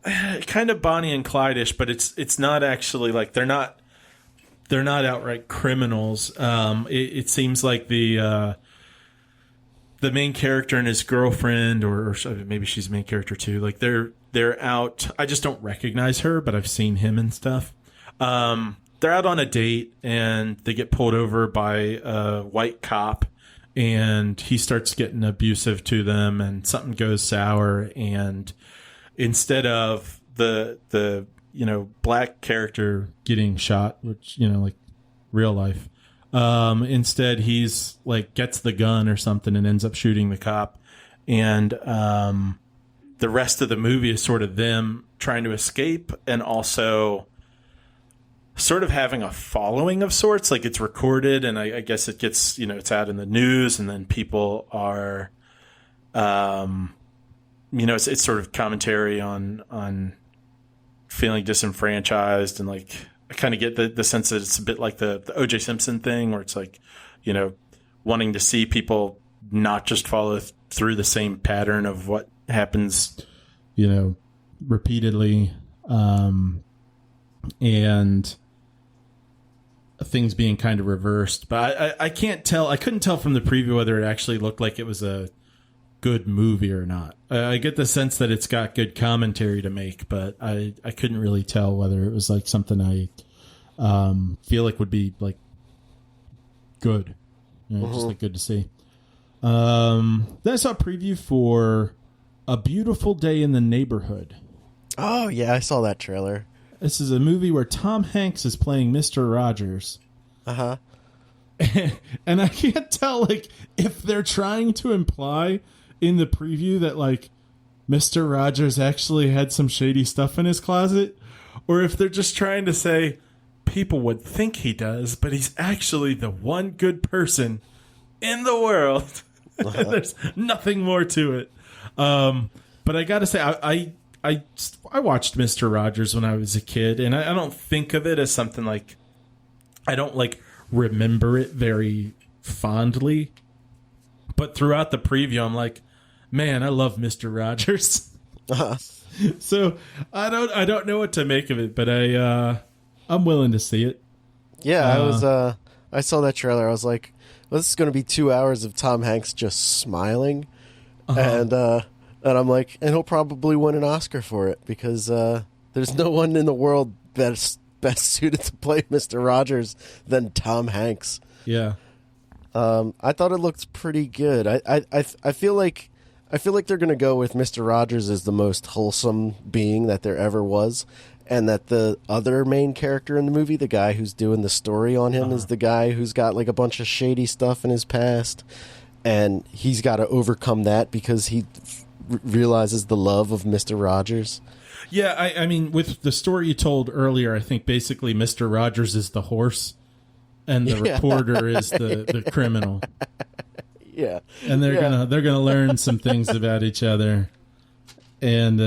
kind of Bonnie and Clyde-ish, but it's not actually like they're not outright criminals. It seems like the main character and his girlfriend, or maybe she's the main character too. Like they're out. I just don't recognize her, but I've seen him and stuff. They're out on a date and they get pulled over by a white cop, and he starts getting abusive to them, and something goes sour. And instead of the black character getting shot, which like real life, instead he's like gets the gun or something and ends up shooting the cop. And the rest of the movie is sort of them trying to escape, and also sort of having a following of sorts. Like it's recorded, and I guess it gets, it's out in the news, and then people are, it's sort of commentary on feeling disenfranchised, and like I kind of get the sense that it's a bit like the O.J. Simpson thing, where it's like, wanting to see people not just follow through the same pattern of what happens, repeatedly, and things being kind of reversed. But I can't tell. I couldn't tell from the preview whether it actually looked like it was a good movie or not. I get the sense that it's got good commentary to make, but I couldn't really tell whether it was like something I feel like would be like good. Just like good to see. Then I saw a preview for A Beautiful Day in the Neighborhood. Oh, yeah, I saw that trailer. This is a movie where Tom Hanks is playing Mr. Rogers. Uh-huh. And I can't tell, like, if they're trying to imply in the preview that, like, Mr. Rogers actually had some shady stuff in his closet, or if they're just trying to say people would think he does, but he's actually the one good person in the world. There's nothing more to it. But I gotta say, I watched Mr. Rogers when I was a kid, and I don't think of it as something like, I don't like remember it very fondly. But throughout the preview, I'm like, man, I love Mr. Rogers. So I don't know what to make of it, but I'm willing to see it. Yeah, I saw that trailer. I was like, well, this is going to be 2 hours of Tom Hanks just smiling, and I'm like, and he'll probably win an Oscar for it, because there's no one in the world that's best suited to play Mr. Rogers than Tom Hanks. Yeah. I thought it looked pretty good. I feel like they're going to go with Mr. Rogers as the most wholesome being that there ever was, and that the other main character in the movie, the guy who's doing the story on him, is the guy who's got like a bunch of shady stuff in his past, and he's got to overcome that because he realizes the love of Mr. Rogers. Yeah, I mean, with the story you told earlier, I think basically Mr. Rogers is the horse, and the reporter is the criminal. Yeah, and they're gonna learn some things about each other, and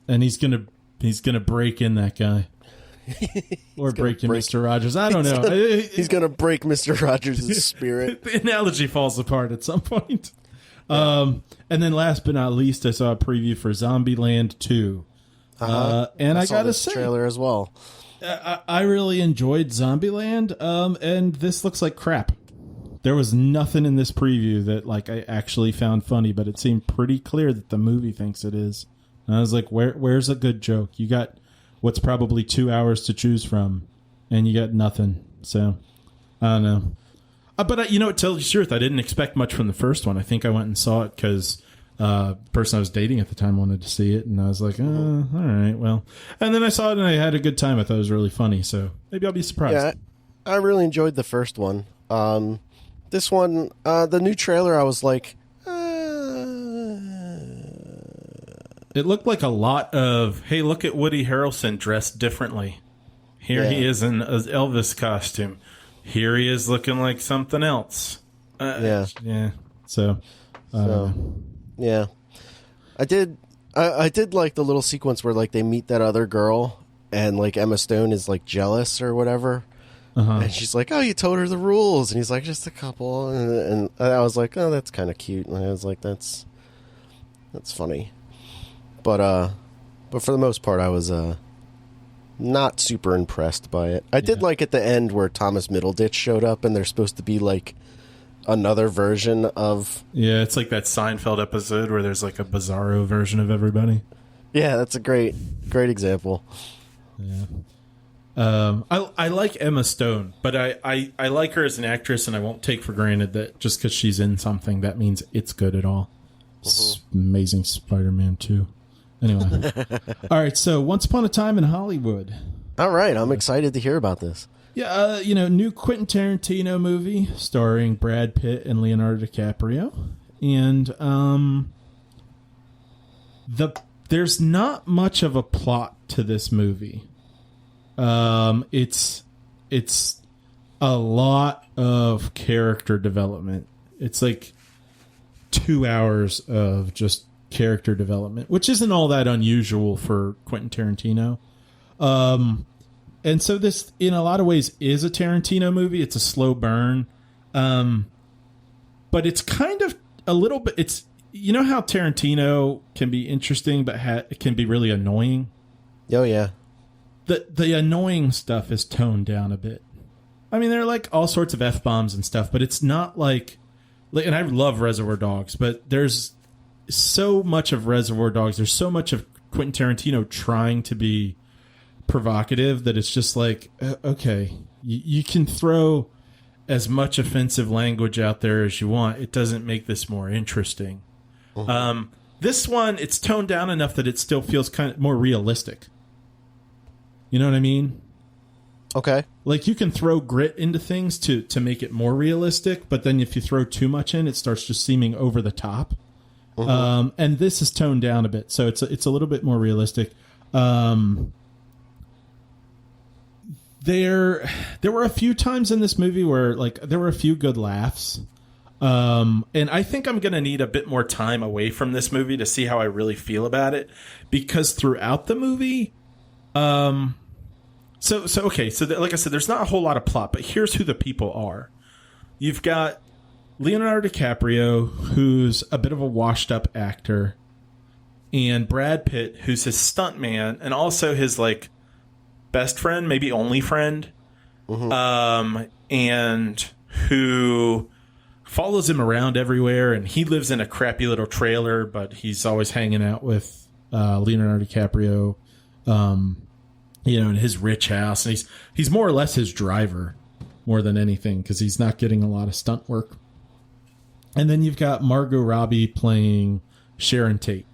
he's gonna break in that guy, or break in Mr. Rogers. I don't know. He's gonna break Mr. Rogers' spirit. The analogy falls apart at some point. And then last but not least, I saw a preview for Zombieland 2. And I gotta say, trailer as well. I really enjoyed Zombieland, and this looks like crap. There was nothing in this preview that like I actually found funny, but it seemed pretty clear that the movie thinks it is. And I was like, where's a good joke? You got what's probably 2 hours to choose from, and you got nothing. So, I don't know. But, to tell you the truth, I didn't expect much from the first one. I think I went and saw it because the person I was dating at the time wanted to see it, and I was like, all right, well. And then I saw it, and I had a good time. I thought it was really funny, so maybe I'll be surprised. Yeah, I really enjoyed the first one. This one, the new trailer, I was like, It looked like a lot of, hey, look at Woody Harrelson dressed differently. Here he is in an Elvis costume. Here he is looking like something else. Yeah. So, yeah. I did like the little sequence where like they meet that other girl, and like Emma Stone is like jealous or whatever. And she's like, oh, you told her the rules. And he's like, just a couple. And I was like, oh, that's kind of cute. And I was like, that's funny. But But for the most part, I was not super impressed by it. I did like at the end where Thomas Middleditch showed up, and there's supposed to be like another version of... Yeah, it's like that Seinfeld episode where there's like a bizarro version of everybody. Yeah, that's a great example. Yeah. I like Emma Stone, but I like her as an actress, and I won't take for granted that just because she's in something, that means it's good at all. Amazing Spider-Man 2. Anyway. All right, so Once Upon a Time in Hollywood. All right, I'm excited to hear about this. Yeah, new Quentin Tarantino movie starring Brad Pitt and Leonardo DiCaprio. And there's not much of a plot to this movie. It's a lot of character development. It's like 2 hours of just character development, which isn't all that unusual for Quentin Tarantino. And so this, in a lot of ways, is a Tarantino movie. It's a slow burn. But it's kind of a little bit, it's, you know how Tarantino can be interesting, but it can be really annoying? Oh, yeah. The annoying stuff is toned down a bit. I mean, there are like all sorts of F-bombs and stuff, but it's not like, and I love Reservoir Dogs, but there's so much of Reservoir Dogs, there's so much of Quentin Tarantino trying to be provocative that it's just like, okay, you can throw as much offensive language out there as you want. It doesn't make this more interesting. This one, it's toned down enough that it still feels kind of more realistic. You know what I mean? Okay. Like, you can throw grit into things to make it more realistic, but then if you throw too much in, it starts just seeming over the top. And this is toned down a bit, so it's a little bit more realistic. There were a few times in this movie where, like, there were a few good laughs. And I think I'm going to need a bit more time away from this movie to see how I really feel about it, because throughout the movie, So like I said, there's not a whole lot of plot, but here's who the people are. You've got Leonardo DiCaprio, who's a bit of a washed-up actor, and Brad Pitt, who's his stuntman, and also his, like, best friend, maybe only friend, and who follows him around everywhere, and he lives in a crappy little trailer, but he's always hanging out with Leonardo DiCaprio, in his rich house, and he's more or less his driver more than anything, because he's not getting a lot of stunt work. And then you've got Margot Robbie playing Sharon Tate,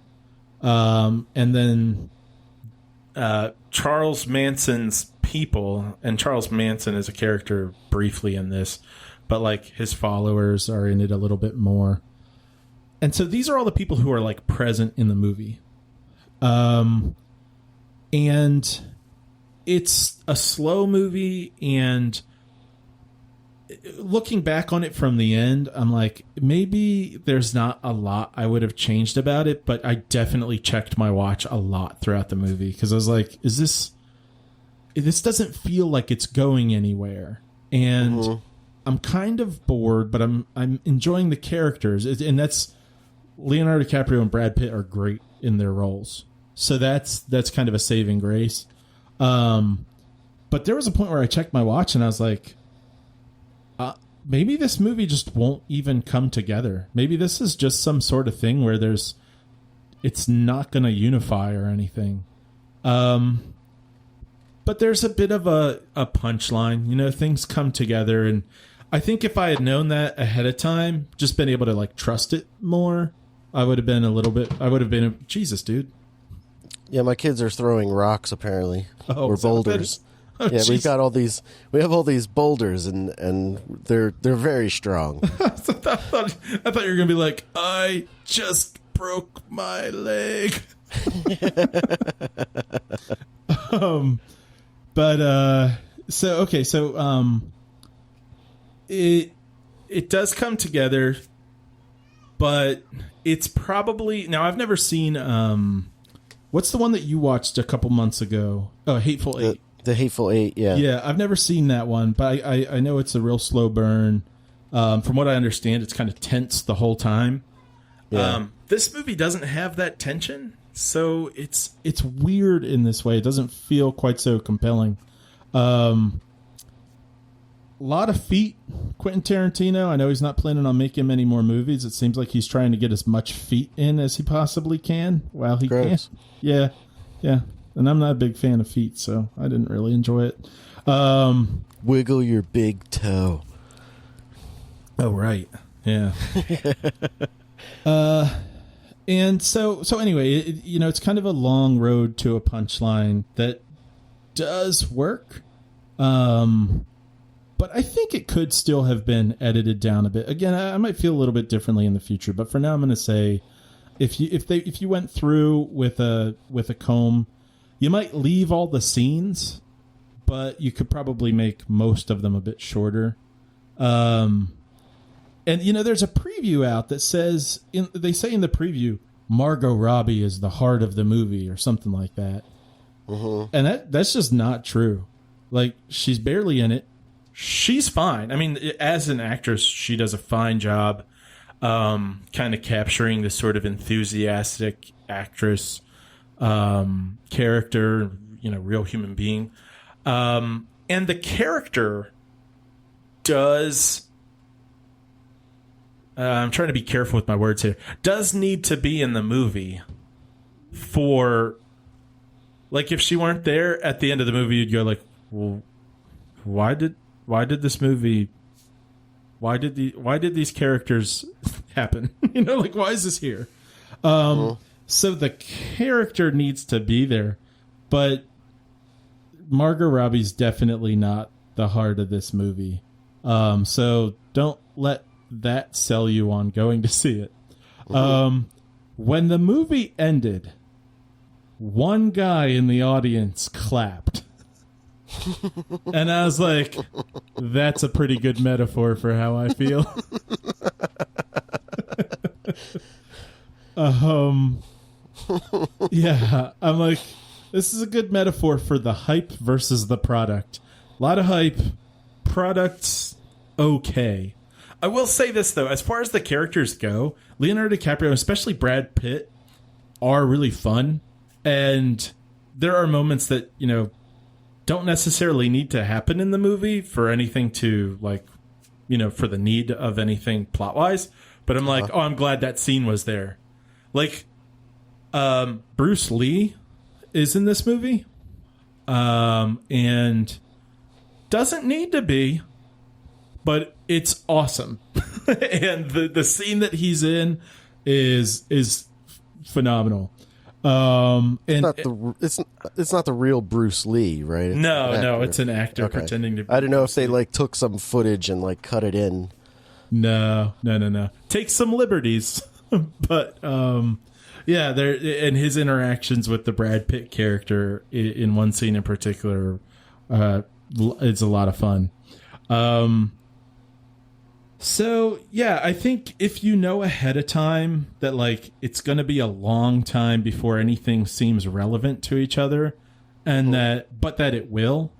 and then Charles Manson's people, and Charles Manson is a character briefly in this, but like his followers are in it a little bit more. And so these are all the people who are like present in the movie, and it's a slow movie, and looking back on it from the end, I'm like, maybe there's not a lot I would have changed about it, but I definitely checked my watch a lot throughout the movie, because I was like, this doesn't feel like it's going anywhere, and I'm kind of bored, but I'm enjoying the characters, and that's Leonardo DiCaprio and Brad Pitt are great in their roles, so that's kind of a saving grace. But there was a point where I checked my watch and I was like, maybe this movie just won't even come together. Maybe this is just some sort of thing where it's not going to unify or anything. But there's a bit of a punchline, things come together. And I think if I had known that ahead of time, just been able to like trust it more, I would have been Jesus, dude. Yeah, my kids are throwing rocks, apparally. Oh, or boulders. Oh, yeah, geez. we have all these boulders, and they're very strong. I thought you were going to be like, I just broke my leg. It does come together, but it's probably, now I've never seen, what's the one that you watched a couple months ago? Oh, Hateful Eight. The Hateful Eight, yeah. Yeah, I've never seen that one, but I know it's a real slow burn. From what I understand, it's kind of tense the whole time. Yeah. This movie doesn't have that tension, So it's weird in this way. It doesn't feel quite so compelling. A lot of feet. Quentin Tarantino, I know he's not planning on making many more movies. It seems like he's trying to get as much feet in as he possibly can while he can. Yeah. And I'm not a big fan of feet, so I didn't really enjoy it. Wiggle your big toe. Oh, right. Yeah. And so anyway, it's kind of a long road to a punchline that does work. But I think it could still have been edited down a bit. Again, I might feel a little bit differently in the future, but for now I'm going to say if you went through with a comb, you might leave all the scenes, but you could probably make most of them a bit shorter. And there's a preview out that says they say in the preview Margot Robbie is the heart of the movie or something like that. Mm-hmm. And that's just not true. Like, she's barely in it. She's fine. I mean, as an actress, she does a fine job kind of capturing this sort of enthusiastic actress character, real human being. And the character does... I'm trying to be careful with my words here. Does need to be in the movie for... Like, if she weren't there at the end of the movie, you'd go like, well, why did this movie... Why did these characters happen? Why is this here? So the character needs to be there, but Margot Robbie's definitely not the heart of this movie. So don't let that sell you on going to see it. When the movie ended, one guy in the audience clapped. And I was like, that's a pretty good metaphor for how I feel. Yeah, I'm like, this is a good metaphor for the hype versus the product. A lot of hype, products okay. I will say this, though. As far as the characters go, Leonardo DiCaprio, especially Brad Pitt, are really fun. And there are moments that, don't necessarily need to happen in the movie for anything to, for the need of anything plot-wise. But I'm like, I'm glad that scene was there. Like, Bruce Lee is in this movie. And doesn't need to be, but it's awesome. And the scene that he's in is phenomenal. And it's not the real Bruce Lee, right? No, it's an actor pretending to be. I don't know if they took some footage and cut it in. No. Take some liberties. But yeah, there, and his interactions with the Brad Pitt character in one scene in particular, it's a lot of fun. So, yeah, I think if you know ahead of time that, it's going to be a long time before anything seems relevant to each other, and that it will,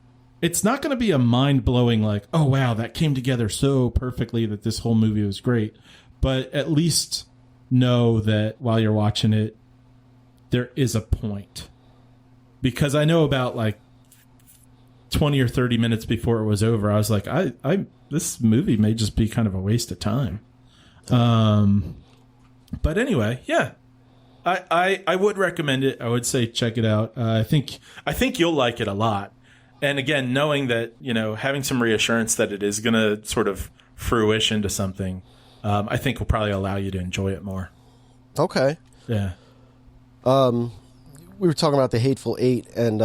it's not going to be a mind-blowing, oh, wow, that came together so perfectly that this whole movie was great. But at least know that while you're watching it, there is a point. Because I know about, 20 or 30 minutes before it was over, I was like, this movie may just be kind of a waste of time. But anyway, yeah, I would recommend it. I would say check it out. I think you'll like it a lot. And again, knowing that, having some reassurance that it is going to sort of fruition to something, I think will probably allow you to enjoy it more. Okay. Yeah. We were talking about the Hateful Eight, and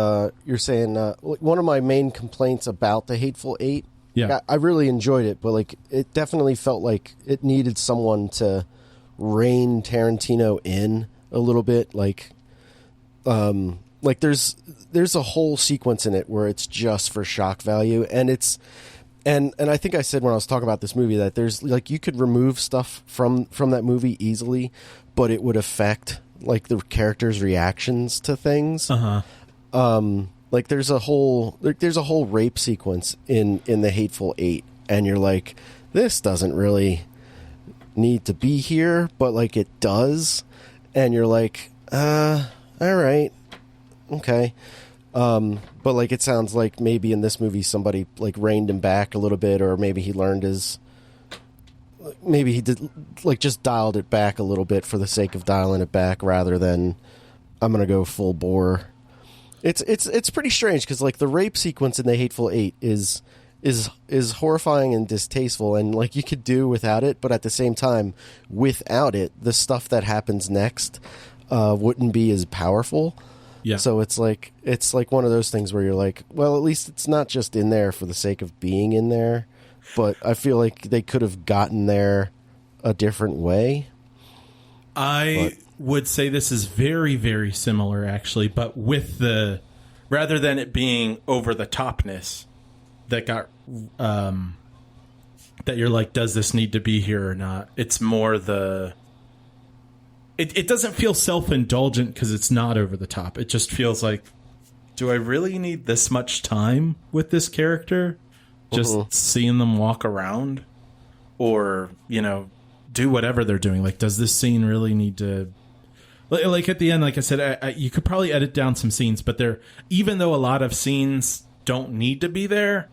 you're saying one of my main complaints about the Hateful Eight. Yeah, I really enjoyed it, but it definitely felt like it needed someone to rein Tarantino in a little bit. There's a whole sequence in it where it's just for shock value, and it's and I think I said when I was talking about this movie that there's you could remove stuff from that movie easily, but it would affect the characters' reactions to things. There's a whole rape sequence in the Hateful Eight, and you're like, this doesn't really need to be here, but it does, and you're like, all right, okay. But like it sounds like maybe in this movie somebody like reined him back a little bit, or maybe he learned maybe he did like just dialed it back a little bit for the sake of dialing it back rather than I'm gonna go full bore. It's pretty strange because like the rape sequence in The Hateful Eight is horrifying and distasteful, and like you could do without it, but at the same time, without it, the stuff that happens next wouldn't be as powerful. Yeah. So it's like one of those things where you're like, well, at least it's not just in there for the sake of being in there, but I feel like they could have gotten there a different way. I would say this is very, very similar, actually, but with the rather than it being over the topness that got that you're like, does this need to be here or not? It's more the. It doesn't feel self-indulgent because it's not over the top. It just feels like, do I really need this much time with this character? Just seeing them walk around? Or, do whatever they're doing. Like, does this scene really need to... Like, at the end, like I said, you could probably edit down some scenes, but even though a lot of scenes don't need to be there,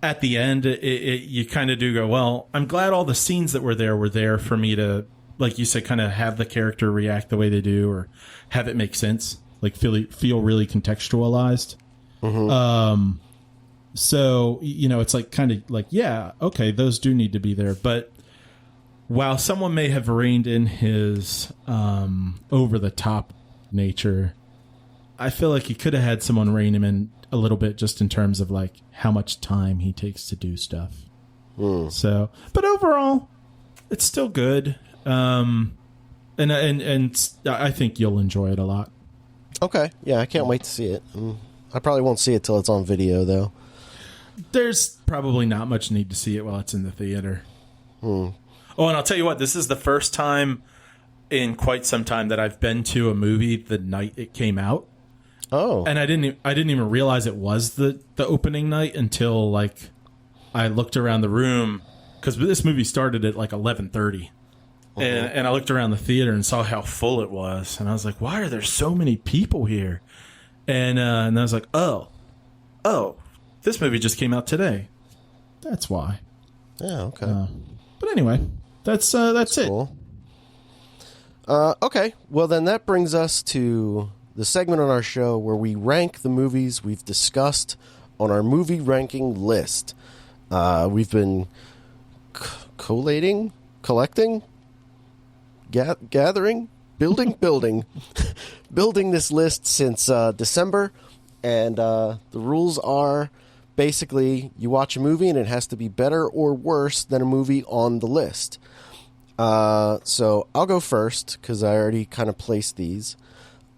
at the end, you kind of do go, well, I'm glad all the scenes that were there for me to... like you said, kind of have the character react the way they do, or have it make sense, like feel really contextualized. So, it's like kind of like, yeah, okay, those do need to be there. But while someone may have reined in his over the top nature, I feel like he could have had someone rein him in a little bit, just in terms of like how much time he takes to do stuff. So, but overall, it's still good. And I think you'll enjoy it a lot. Okay, yeah, I can't wait to see it. I probably won't see it till it's on video, though. There's probably not much need to see it while it's in the theater. Oh, and I'll tell you what, this is the first time in quite some time that I've been to a movie the night it came out. Oh, and I didn't even realize it was the opening night until like I looked around the room, because this movie started at like 11:30. And I looked around the theater and saw how full it was. And I was like, why are there so many people here? And I was like, oh, this movie just came out today. That's why. Yeah, okay. But anyway, that's it. Cool. Okay, well then that brings us to the segment on our show where we rank the movies we've discussed on our movie ranking list. We've been collecting, gathering, building this list since December, and the rules are basically you watch a movie and it has to be better or worse than a movie on the list. So I'll go first because I already kind of placed these,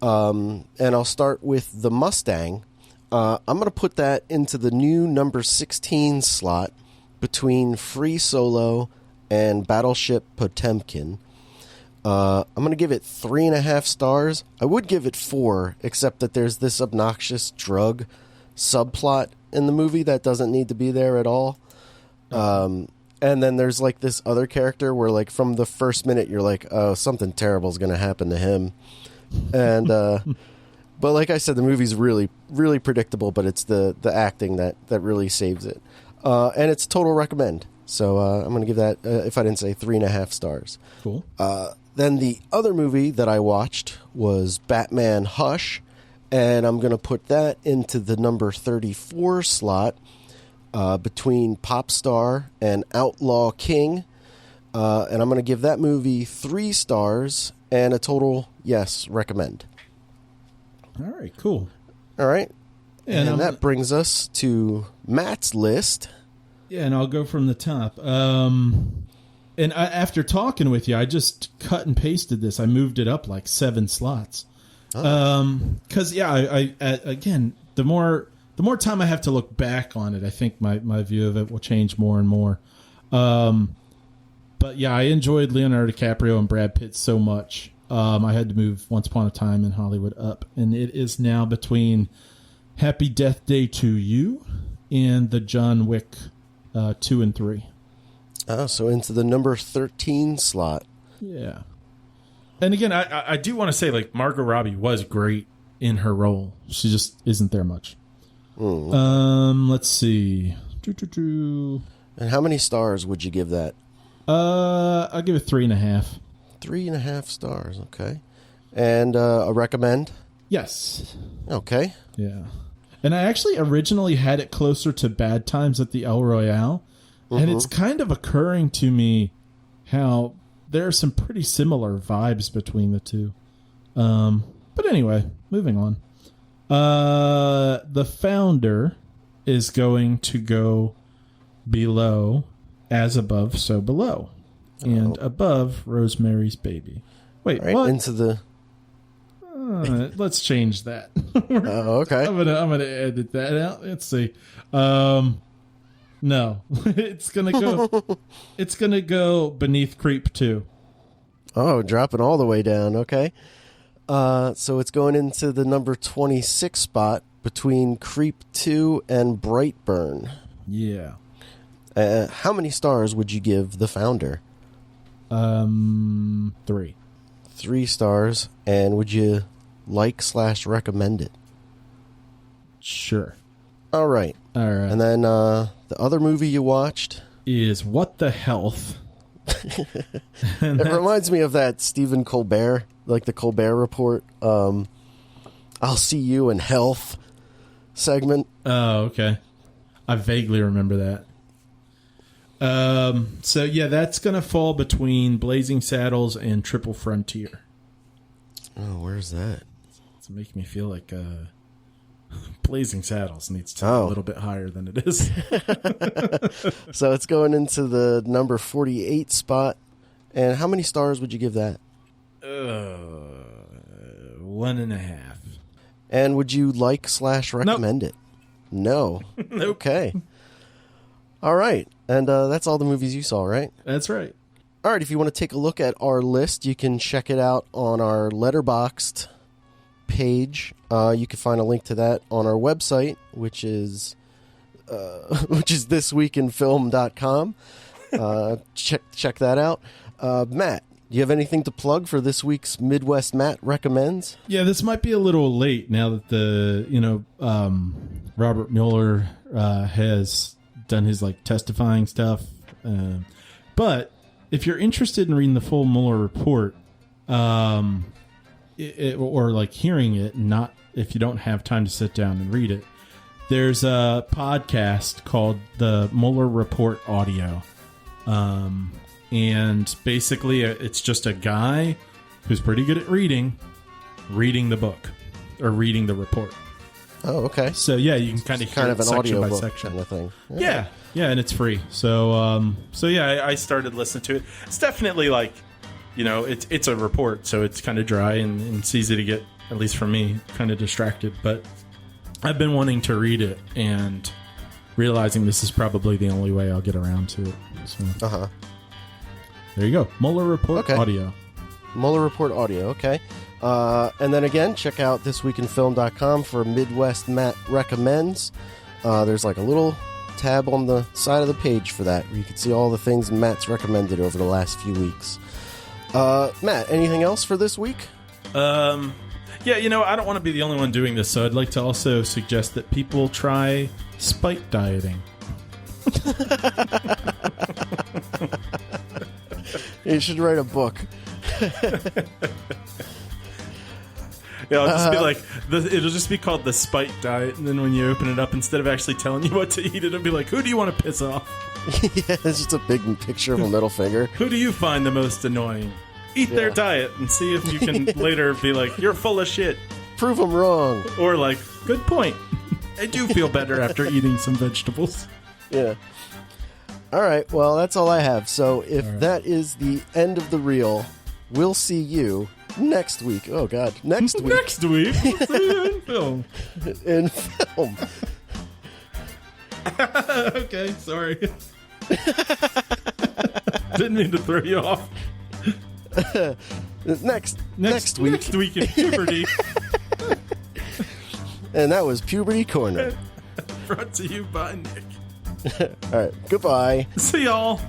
and I'll start with The Mustang. I'm going to put that into the new number 16 slot between Free Solo and Battleship Potemkin. I'm going to give it 3.5 stars. I would give it 4, except that there's this obnoxious drug subplot in the movie that doesn't need to be there at all. And then there's like this other character where like from the first minute you're like, oh, something terrible is going to happen to him. And but like I said, the movie's really, really predictable, but it's the acting that really saves it. And it's total recommend. So I'm going to give that, if I didn't say, 3.5 stars. Cool. Then the other movie that I watched was Batman Hush, and I'm going to put that into the number 34 slot between Popstar and Outlaw King. And I'm going to give that movie 3 stars and a total, yes, recommend. All right, cool. All right. And that brings us to Matt's list. Yeah, and I'll go from the top. And after talking with you, I just cut and pasted this. I moved it up like 7 slots. Because, I again, the more time I have to look back on it, I think my view of it will change more and more. But, yeah, I enjoyed Leonardo DiCaprio and Brad Pitt so much. I had to move Once Upon a Time in Hollywood up. And it is now between Happy Death Day to You and the John Wick 2 and 3. Oh, so into the number 13 slot. Yeah. And again, I do want to say, like, Margot Robbie was great in her role. She just isn't there much. Let's see. And how many stars would you give that? I'll give it 3.5. 3.5 stars, okay. And a recommend? Yes. Okay. Yeah. And I actually originally had it closer to Bad Times at the El Royale. And it's kind of occurring to me how there are some pretty similar vibes between the two. But anyway, moving on. The Founder is going to go below As Above, So Below. And above Rosemary's Baby. Wait, right, what? Into the... Let's change that. okay. I'm gonna edit that out. Let's see. No, it's gonna go beneath Creep 2. Oh, dropping all the way down. Okay. So it's going into the number 26 spot between Creep 2 and Brightburn. Yeah. How many stars would you give The Founder? 3. 3 stars. And would you like/recommend it? Sure. All right. And then the other movie you watched is What the Health. It reminds me of that Stephen Colbert, like the Colbert Report. I'll see you in health segment. Oh, okay. I vaguely remember that. So yeah, that's gonna fall between Blazing Saddles and Triple Frontier. Oh, where's that? It's making me feel like Blazing Saddles needs to be a little bit higher than it is. So it's going into the number 48 spot. And how many stars would you give that? 1.5. And would you like/recommend it? No. Nope. Okay. All right. And that's all the movies you saw, right? That's right. All right. If you want to take a look at our list, you can check it out on our Letterboxd page. You can find a link to that on our website, which is thisweekinfilm.com. Check that out. Matt, do you have anything to plug for this week's Midwest Matt Recommends? Yeah, this might be a little late now that the Robert Mueller has done his testifying stuff. But if you're interested in reading the full Mueller report, or hearing it, not if you don't have time to sit down and read it, there's a podcast called the Mueller Report Audio. And basically it's just a guy who's pretty good at reading the book or reading the report. Oh, okay. So yeah, you can kind of an audio book section. kind of thing. Yeah, and it's free. So yeah, I started listening to it. It's definitely it's a report, so it's kind of dry and it's easy to get, at least for me, kind of distracted. But I've been wanting to read it and realizing this is probably the only way I'll get around to it. So there you go. Mueller Report Audio. Mueller Report Audio, okay. And then again, check out thisweekinfilm.com for Midwest Matt Recommends. There's a little tab on the side of the page for that, where you can see all the things Matt's recommended over the last few weeks. Matt, anything else for this week? Yeah, I don't want to be the only one doing this, so I'd like to also suggest that people try spike dieting. You should write a book. Yeah, I'll just be it'll just be called the Spite Diet, and then when you open it up, instead of actually telling you what to eat, it'll be like, who do you want to piss off? Yeah, it's just a big picture of a middle finger. Who do you find the most annoying? Eat their diet and see if you can later be like, you're full of shit. Prove them wrong. Or good point. I do feel better after eating some vegetables. Yeah. All right, well, that's all I have. So if that is the end of the reel, we'll see you next week. Oh, God. Next week. Next week? See you in film. In film. Okay, sorry. Didn't mean to throw you off. Next week. Next week in puberty. And that was Puberty Corner. Brought to you by Nick. All right, goodbye. See y'all.